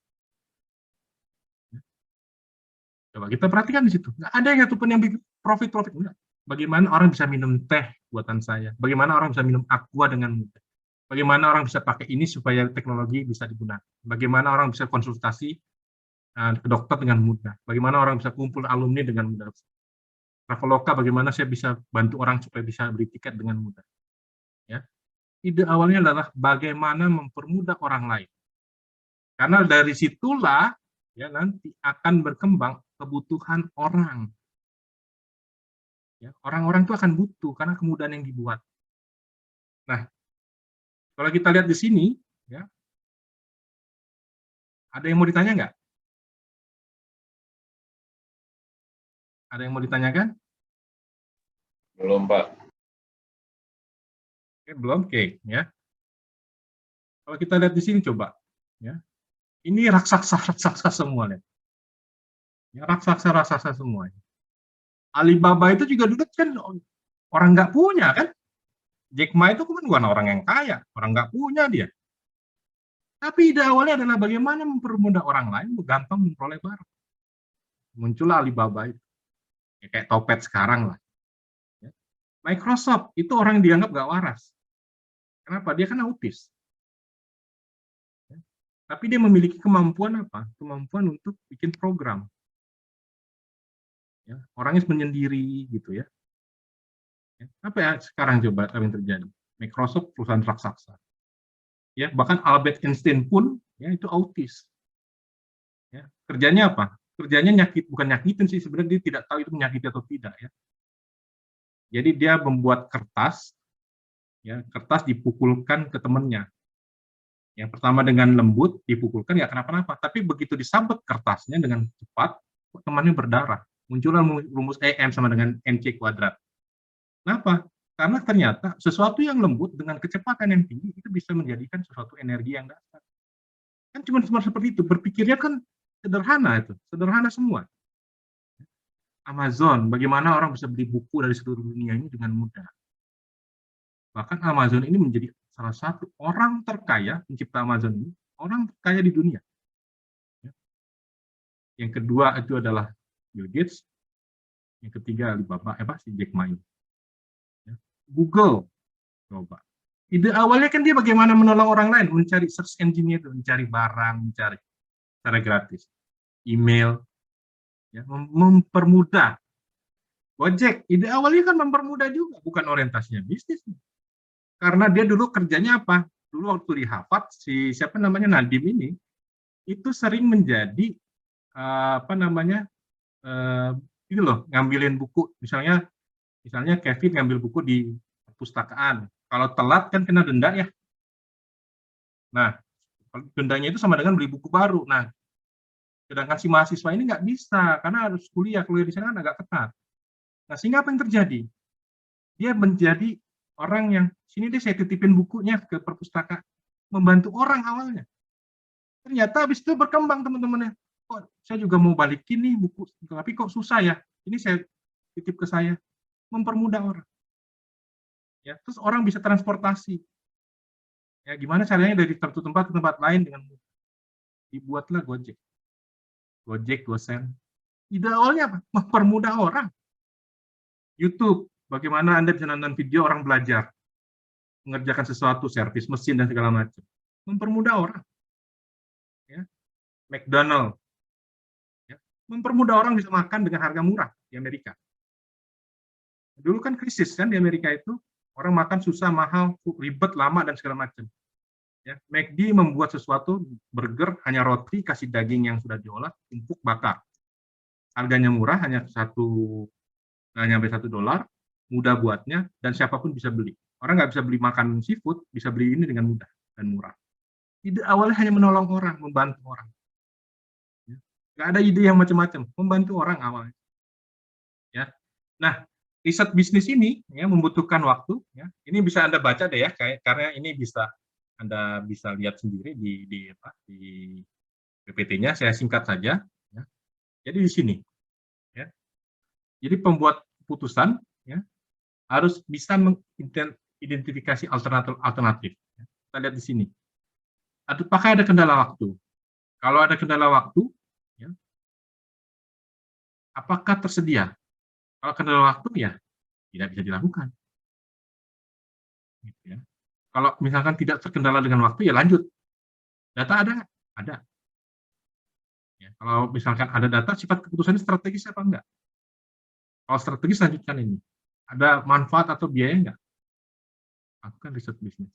Coba kita perhatikan di situ. Enggak ada yang satupun yang bikin profit enggak. Bagaimana orang bisa minum teh buatan saya? Bagaimana orang bisa minum aqua dengan mudah? Bagaimana orang bisa pakai ini supaya teknologi bisa digunakan? Bagaimana orang bisa konsultasi ke dokter dengan mudah? Bagaimana orang bisa kumpul alumni dengan mudah? Traveloka, bagaimana saya bisa bantu orang supaya bisa beli tiket dengan mudah? Ya. Ide awalnya adalah bagaimana mempermudah orang lain. Karena dari situlah ya nanti akan berkembang kebutuhan orang. Ya, orang-orang itu akan butuh karena kemudahan yang dibuat. Nah, kalau kita lihat di sini, ya, ada yang mau ditanya nggak? Ada yang mau ditanyakan? Belum, Pak. Oke, belum, oke, ya. Kalau kita lihat di sini coba, ya, ini raksasa semua, ya. Ya, raksasa semua. Alibaba itu juga dulu kan orang nggak punya kan? Jack Ma itu kan bukan orang yang kaya, orang nggak punya dia. Tapi ide awalnya adalah bagaimana mempermudah orang lain, gampang memperoleh barang. Muncullah Alibaba itu. Ya, kayak Topet sekarang lah. Ya. Microsoft itu orang yang dianggap nggak waras. Kenapa? Dia kan autis. Ya. Tapi dia memiliki kemampuan apa? Kemampuan untuk bikin program. Ya. Orangnya menyendiri gitu ya. Apa ya sekarang coba apa yang terjadi? Microsoft perusahaan raksasa. Ya, bahkan Albert Einstein pun ya itu autis. Ya, kerjanya apa? Kerjanya bukan nyakitin sih, sebenarnya dia tidak tahu itu menyakiti atau tidak ya. Jadi dia membuat kertas, ya kertas dipukulkan ke temannya. Yang pertama dengan lembut dipukulkan nggak kenapa-napa, tapi begitu disabet kertasnya dengan cepat, temannya berdarah. Muncullah rumus EM sama dengan MC kuadrat. Kenapa? Karena ternyata sesuatu yang lembut dengan kecepatan yang tinggi itu bisa menjadikan sesuatu energi yang dasar. Kan cuma seperti itu, berpikirnya kan sederhana itu, sederhana semua. Amazon, bagaimana orang bisa beli buku dari seluruh dunia ini dengan mudah. Bahkan Amazon ini menjadi salah satu orang terkaya, pencipta Amazon ini, orang terkaya di dunia. Yang kedua itu adalah Bill Gates, yang ketiga Alibaba, si Jack Ma ini. Google, coba. Ide awalnya kan dia bagaimana menolong orang lain, mencari search engine itu, mencari barang, mencari secara gratis, email, ya, mempermudah. Gojek, ide awalnya kan mempermudah juga, bukan orientasinya bisnis. Karena dia dulu kerjanya apa? Dulu waktu di Harvard, siapa namanya Nadim ini, itu sering menjadi itu loh, ngambilin buku, misalnya Kevin ngambil buku di perpustakaan. Kalau telat kan kena denda ya. Nah, dendanya itu sama dengan beli buku baru. Nah, sedangkan si mahasiswa ini nggak bisa karena harus kuliah di sana kan agak ketat. Nah, sehingga apa yang terjadi? Dia menjadi orang yang sini deh saya titipin bukunya ke perpustakaan. membantu orang awalnya. Ternyata habis itu berkembang teman-temannya. Kok saya juga mau balikin nih buku, tapi kok susah ya. Ini saya titip ke saya, mempermudah orang. Ya, terus orang bisa transportasi. Ya, gimana caranya dari satu tempat ke tempat lain dengan mudah. Dibuatlah Gojek. Gojek, Gosen. Ide awalnya apa? Mempermudah orang. YouTube, bagaimana Anda bisa nonton video orang belajar, mengerjakan sesuatu, servis mesin dan segala macam. Mempermudah orang. Ya. McDonald, ya. Mempermudah orang bisa makan dengan harga murah di Amerika. Dulu kan krisis kan di Amerika itu, orang makan susah, mahal, ribet, lama dan segala macam. Ya, McD membuat sesuatu, burger, hanya roti, kasih daging yang sudah diolah, tumpuk, bakar. Harganya murah, hanya sampai $1, mudah buatnya, dan siapapun bisa beli. Orang nggak bisa beli makan seafood, bisa beli ini dengan mudah dan murah. Ide awalnya hanya menolong orang, membantu orang. Ya. Nggak ada ide yang macam-macam, membantu orang awalnya. Ya. Nah, riset bisnis ini ya, membutuhkan waktu. Ya. Ini bisa Anda baca deh ya, karena ini Anda bisa lihat sendiri di PPT-nya. Saya singkat saja. Ya. Jadi di sini, ya. Jadi pembuat keputusan ya, harus bisa mengidentifikasi alternatif. Ya. Kita lihat di sini. Apakah ada kendala waktu? Kalau ada kendala waktu, ya, apakah tersedia? Kalau kendala waktu, ya tidak bisa dilakukan. Gitu ya. Kalau misalkan tidak terkendala dengan waktu, ya lanjut. Data ada? Ada. Ya, kalau misalkan ada data, sifat keputusannya strategis apa enggak? Kalau strategis, lanjutkan ini. Ada manfaat atau biaya enggak? Lakukan riset bisnis.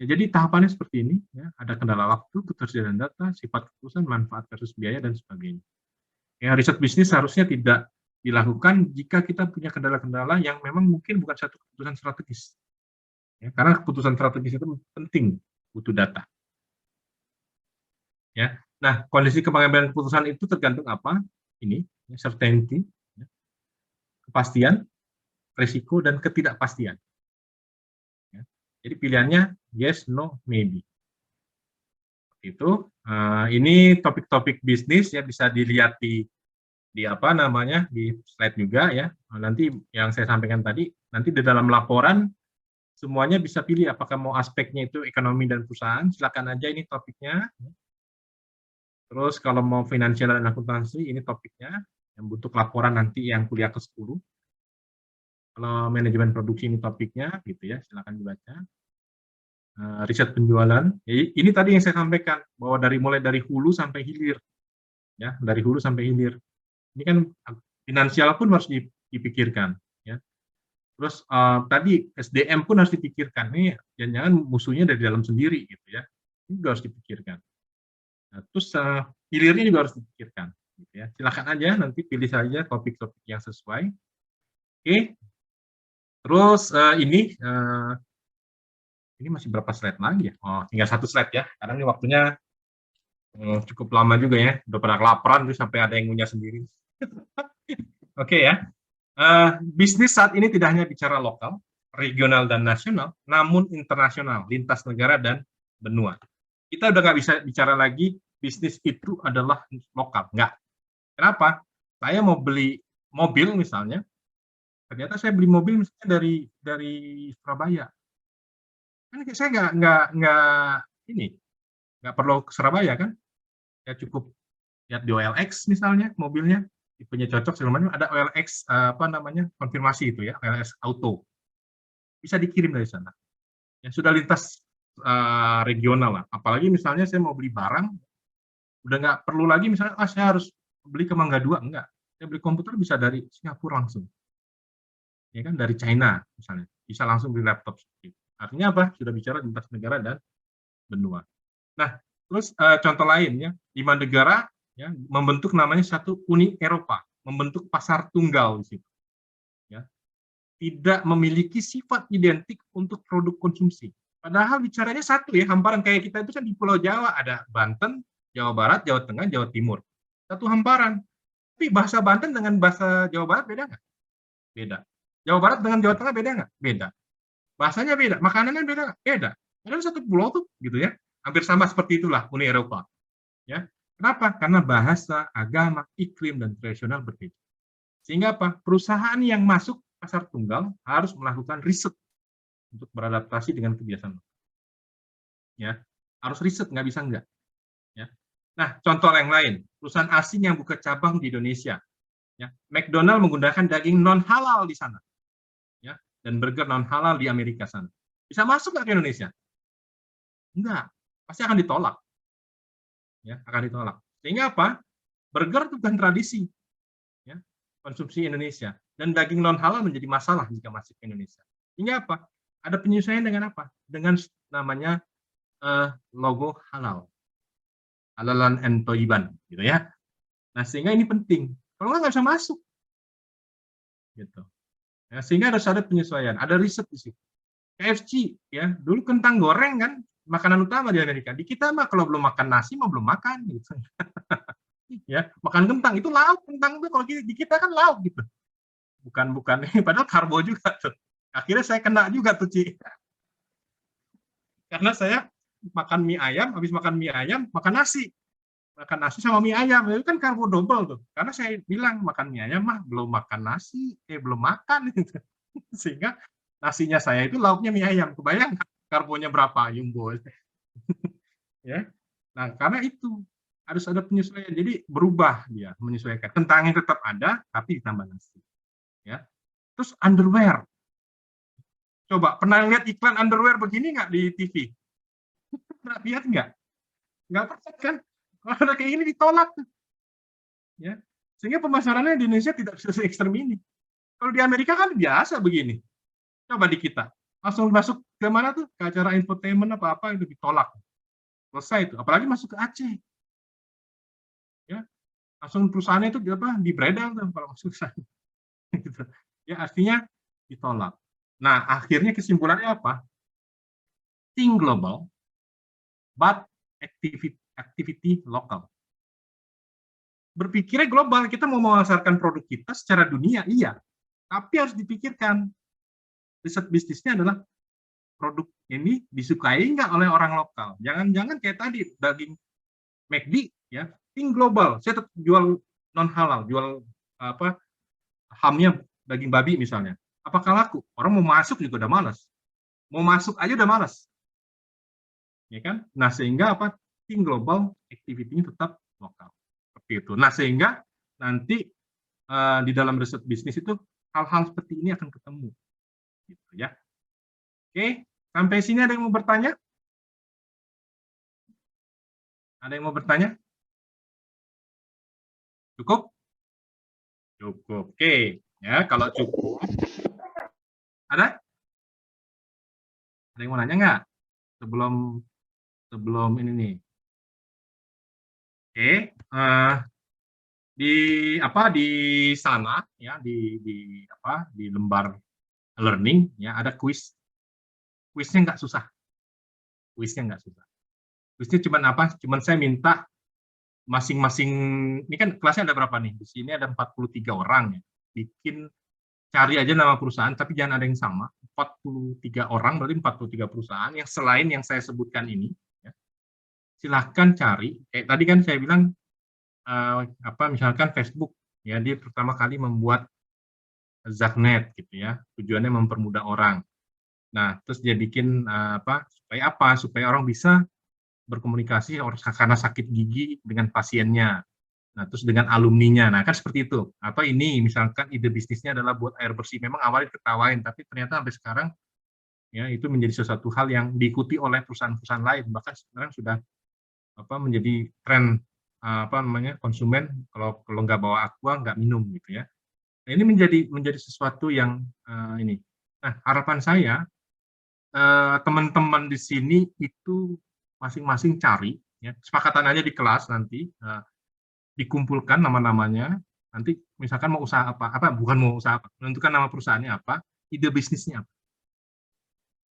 Ya, jadi tahapannya seperti ini. Ya, ada kendala waktu, ketersediaan data, sifat keputusan, manfaat versus biaya, dan sebagainya. Ya, riset bisnis harusnya tidak dilakukan jika kita punya kendala-kendala yang memang mungkin bukan satu keputusan strategis. Ya, karena keputusan strategis itu penting, butuh data. Ya, nah kondisi pengambilan keputusan itu tergantung apa? Ini, ya, certainty, ya, kepastian, risiko dan ketidakpastian. Ya, jadi pilihannya yes, no, maybe. Itu. Ini topik-topik bisnis ya, bisa dilihat di apa namanya di slide juga ya. Nanti yang saya sampaikan tadi, nanti di dalam laporan semuanya bisa pilih apakah mau aspeknya itu ekonomi dan perusahaan, silakan aja ini topiknya. Terus kalau mau finansial dan akuntansi, ini topiknya, yang bentuk laporan nanti yang kuliah ke-10. Kalau manajemen produksi ini topiknya, gitu ya, silakan dibaca. Riset penjualan, ini tadi yang saya sampaikan, bahwa mulai dari hulu sampai hilir. Ya, dari hulu sampai hilir. Ini kan finansial pun harus dipikirkan. Ya. Terus tadi SDM pun harus dipikirkan. Ini jangan-jangan musuhnya dari dalam sendiri gitu ya. Ini juga harus dipikirkan. Nah, terus hilirnya juga harus dipikirkan. Gitu ya. Silakan aja nanti pilih saja topik-topik yang sesuai. Oke. Terus ini masih berapa slide lagi ya? Oh, tinggal 1 slide ya. Karena ini waktunya cukup lama juga ya. Udah pada kelaparan terus sampai ada yang ngunyah sendiri. Oke ya. Bisnis saat ini tidak hanya bicara lokal, regional dan nasional, namun internasional, lintas negara dan benua. Kita udah nggak bisa bicara lagi bisnis itu adalah lokal, nggak. Kenapa? Saya mau beli mobil misalnya, ternyata saya beli mobil misalnya dari Surabaya. Kan saya nggak perlu ke Surabaya kan? Ya cukup lihat di OLX misalnya mobilnya. Tipenya cocok segala macam, ada OLX konfirmasi itu ya, OLX auto bisa dikirim dari sana ya, sudah lintas regional lah. Apalagi misalnya saya mau beli barang udah nggak perlu lagi misalnya saya harus beli ke Mangga 2, enggak, saya beli komputer bisa dari Singapura langsung ya kan, dari China misalnya bisa langsung beli laptop. Artinya apa? Sudah bicara lintas negara dan benua. Nah terus contoh lain ya, 5 negara ya, membentuk namanya satu Uni Eropa, membentuk pasar tunggal di situ. Ya. Tidak memiliki sifat identik untuk produk konsumsi. Padahal bicaranya satu ya, hamparan kayak kita itu kan di Pulau Jawa ada Banten, Jawa Barat, Jawa Tengah, Jawa Timur. Satu hamparan. Tapi bahasa Banten dengan bahasa Jawa Barat beda nggak? Beda. Jawa Barat dengan Jawa Tengah beda nggak? Beda. Bahasanya beda, makanannya beda nggak? Beda. Padahal satu pulau tuh gitu ya. Hampir sama seperti itulah Uni Eropa. Ya. Kenapa? Karena bahasa, agama, iklim, dan tradisional berbeda. Sehingga apa? Perusahaan yang masuk pasar tunggal harus melakukan riset untuk beradaptasi dengan kebiasaan. Ya, harus riset, nggak bisa enggak. Ya. Nah, contoh yang lain, perusahaan asing yang buka cabang di Indonesia. Ya, McDonald menggunakan daging non halal di sana. Ya, dan burger non halal di Amerika sana. Bisa masuk nggak ke Indonesia? Enggak, pasti akan ditolak. Ya, akan ditolak. Sehingga apa? Burger itu bukan tradisi. Ya, konsumsi Indonesia. Dan daging non halal menjadi masalah jika masuk ke Indonesia. Sehingga apa? Ada penyesuaian dengan apa? Dengan namanya logo halal. Halalan and Toiban, gitu ya. Nah, sehingga ini penting. Kalau nggak bisa masuk. Gitu. Ya, sehingga harus ada penyesuaian, ada riset di situ. KFC, ya, dulu kentang goreng kan makanan utama di Amerika. Di kita mah kalau belum makan nasi mah belum makan gitu. Ya, makan kentang itu lauk, kentang itu kalau di kita kan lauk gitu. Bukan padahal karbo juga tuh. Akhirnya saya kena juga tuh, Ci. Karena saya makan mie ayam, habis makan mie ayam, makan nasi. Makan nasi sama mie ayam, itu kan karbo double tuh. Karena saya bilang makan mie ayam mah belum makan nasi, belum makan gitu. Sehingga nasinya saya itu lauknya mie ayam. Kebayang karbonya berapa, Jumbo. Ya. Nah, karena itu harus ada penyesuaian. Jadi berubah dia, menyesuaikan. Kentangnya tetap ada, tapi ditambah nasi. Ya. Terus underwear. Coba, pernah lihat iklan underwear begini nggak di TV? Pernah lihat nggak? Nggak pernah kan? Kalau ada kayak ini ditolak. Ya. Sehingga pemasarannya di Indonesia tidak bisa se-ekstrem ini. Kalau di Amerika kan biasa begini. Coba di kita. Langsung masuk ke mana tuh? Ke acara infotainment apa-apa itu ditolak. Selesai itu. Apalagi masuk ke Aceh. Ya. Langsung perusahaannya itu dibredel tuh kalau masuk ke sana. Gitu. Ya, artinya ditolak. Nah, akhirnya kesimpulannya apa? Think global, but activity lokal. Berpikirnya global, kita mau memasarkan produk kita secara dunia, iya. Tapi harus dipikirkan, riset bisnisnya adalah produk ini disukai nggak oleh orang lokal. Jangan-jangan kayak tadi, daging McD, ya, think global. Saya tetap jual non halal, jual hamnya daging babi misalnya. Apakah laku? Orang mau masuk juga udah malas. Mau masuk aja udah malas. Ya kan? Nah, sehingga apa? Think global, activity-nya tetap lokal. Seperti itu. Nah, sehingga nanti di dalam riset bisnis itu hal-hal seperti ini akan ketemu. Gitu ya. Oke, sampai sini ada yang mau bertanya? Ada yang mau bertanya? Cukup? Cukup. Oke, ya, kalau cukup. Ada? Ada yang mau nanya nggak? Sebelum ini nih. Oke, di sana ya di lembar learning ya ada kuis. Kuisnya nggak susah. Kuisnya cuma apa? Cuman saya minta masing-masing, ini kan kelasnya ada berapa nih? Di sini ada 43 orang ya. Cari aja nama perusahaan, tapi jangan ada yang sama. 43 orang, berarti 43 perusahaan yang selain yang saya sebutkan ini. Ya. Silahkan cari. Kayak tadi kan saya bilang, misalkan Facebook, ya dia pertama kali membuat Zagnet, gitu ya. Tujuannya mempermudah orang. Nah, terus dia bikin supaya orang bisa berkomunikasi karena sakit gigi dengan pasiennya. Nah, terus dengan alumninya. Nah, kan seperti itu. Atau ini, misalkan ide bisnisnya adalah buat air bersih. Memang awalnya ketawain, tapi ternyata sampai sekarang ya itu menjadi sesuatu hal yang diikuti oleh perusahaan-perusahaan lain. Bahkan sekarang sudah menjadi tren konsumen kalau nggak bawa aqua nggak minum gitu ya. Nah, ini menjadi sesuatu yang ini. Nah, harapan saya teman-teman di sini itu masing-masing cari ya, kesepakatan aja di kelas nanti dikumpulkan nama-namanya, nanti misalkan mau usaha bukan mau usaha apa, menentukan nama perusahaannya apa, ide bisnisnya apa.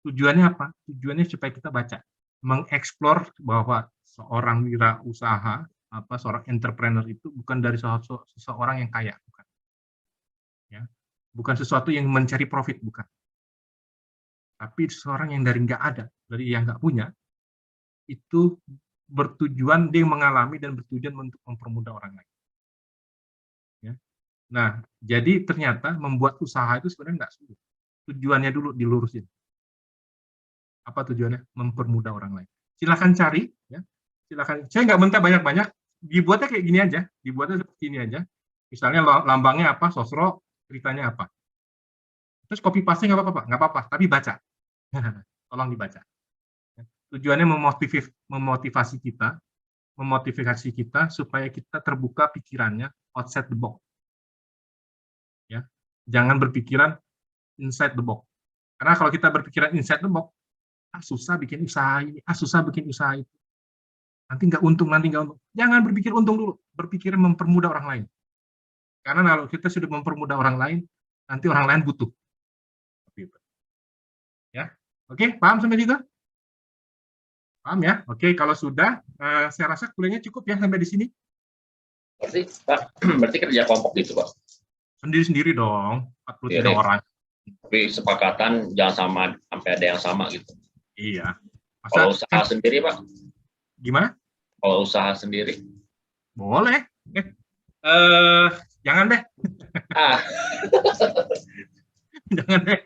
Tujuannya apa? Tujuannya supaya kita baca, mengeksplor bahwa seorang wirausaha, seorang entrepreneur itu bukan dari seseorang yang kaya, bukan. Ya. Bukan sesuatu yang mencari profit, bukan. Tapi seseorang yang dari nggak ada, dari yang nggak punya, itu bertujuan dia mengalami dan bertujuan untuk mempermudah orang lain. Ya. Nah, jadi ternyata membuat usaha itu sebenarnya nggak sulit. Tujuannya dulu dilurusin. Apa tujuannya? Mempermudah orang lain. Silakan cari, ya. Silakan. Saya nggak minta banyak-banyak. Dibuatnya kayak gini aja. Dibuatnya seperti ini aja. Misalnya lambangnya apa, sosro, ceritanya apa. Terus copy paste nggak apa-apa, Pak. Nggak apa-apa. Tapi baca. Tolong dibaca. Tujuannya memotivasi kita supaya kita terbuka pikirannya outside the box. Ya, jangan berpikiran inside the box. Karena kalau kita berpikiran inside the box, susah bikin usaha ini, susah bikin usaha itu. Nanti nggak untung. Jangan berpikir untung dulu, berpikir mempermudah orang lain. Karena kalau kita sudah mempermudah orang lain, nanti orang lain butuh. Ya, oke, paham sampai situ? Paham ya? Oke, kalau sudah, saya rasa kuliahnya cukup ya sampai di sini. Berarti Pak, berarti kerja kelompok gitu Pak? Sendiri-sendiri dong, 43 Iya, orang. Tapi sepakatan jangan sampai ada yang sama gitu. Iya. Kalau usaha sendiri Pak? Gimana? Kalau usaha sendiri? Boleh. Jangan deh. Jangan deh.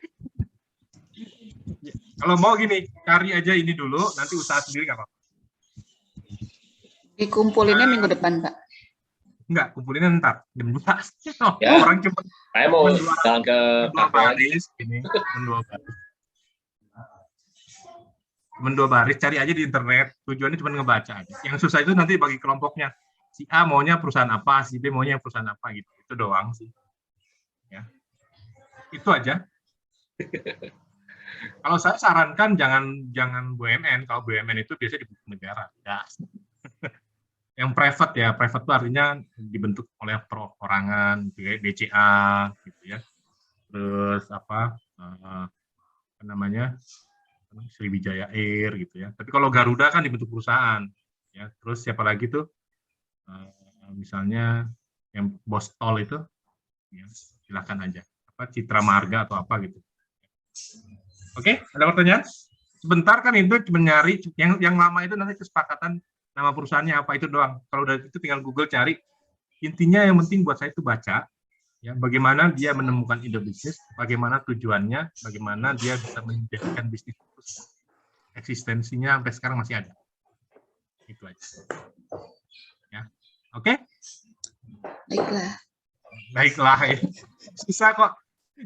Kalau mau gini, cari aja ini dulu, nanti usaha sendiri nggak apa-apa. Dikumpulinnya minggu depan, Pak. Enggak, kumpulinnya ntar jam 2. Ya. Orang cuma Saya mau jalan ke kafe lagi. Mendua baris, cari aja di internet. Tujuannya cuma ngebaca aja. Yang susah itu nanti bagi kelompoknya. Si A maunya perusahaan apa, si B maunya perusahaan apa gitu. Itu doang sih. Ya. Itu aja. Kalau saya sarankan jangan BUMN. Kalau BUMN itu biasanya dibentuk negara. Ya. Yang private ya, private itu artinya dibentuk oleh perorangan, BCA, gitu ya. Terus apa namanya, Sriwijaya Air, gitu ya. Tapi kalau Garuda kan dibentuk perusahaan, ya. Terus siapa lagi tuh, misalnya yang bos tol itu, ya, silakan aja. Apa Citra Marga atau apa gitu. Oke, ada pertanyaan? Sebentar kan itu cuma nyari yang lama itu nanti kesepakatan nama perusahaannya apa itu doang. Kalau udah itu tinggal Google cari. Intinya yang penting buat saya itu baca, ya, bagaimana dia menemukan ide bisnis, bagaimana tujuannya, bagaimana dia bisa menjadikan bisnis itu eksistensinya sampai sekarang masih ada. Itu aja. Ya, oke? Baiklah. Baiklah, ya. Susah kok,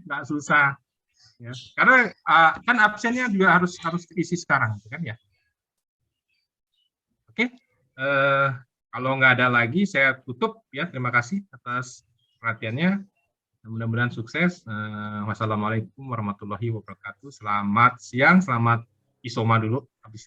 nggak susah. Ya, karena kan absennya juga harus diisi sekarang, kan ya. Oke, kalau nggak ada lagi, saya tutup ya. Terima kasih atas perhatiannya. Mudah-mudahan sukses. Wassalamualaikum warahmatullahi wabarakatuh. Selamat siang, selamat isoma dulu. Habis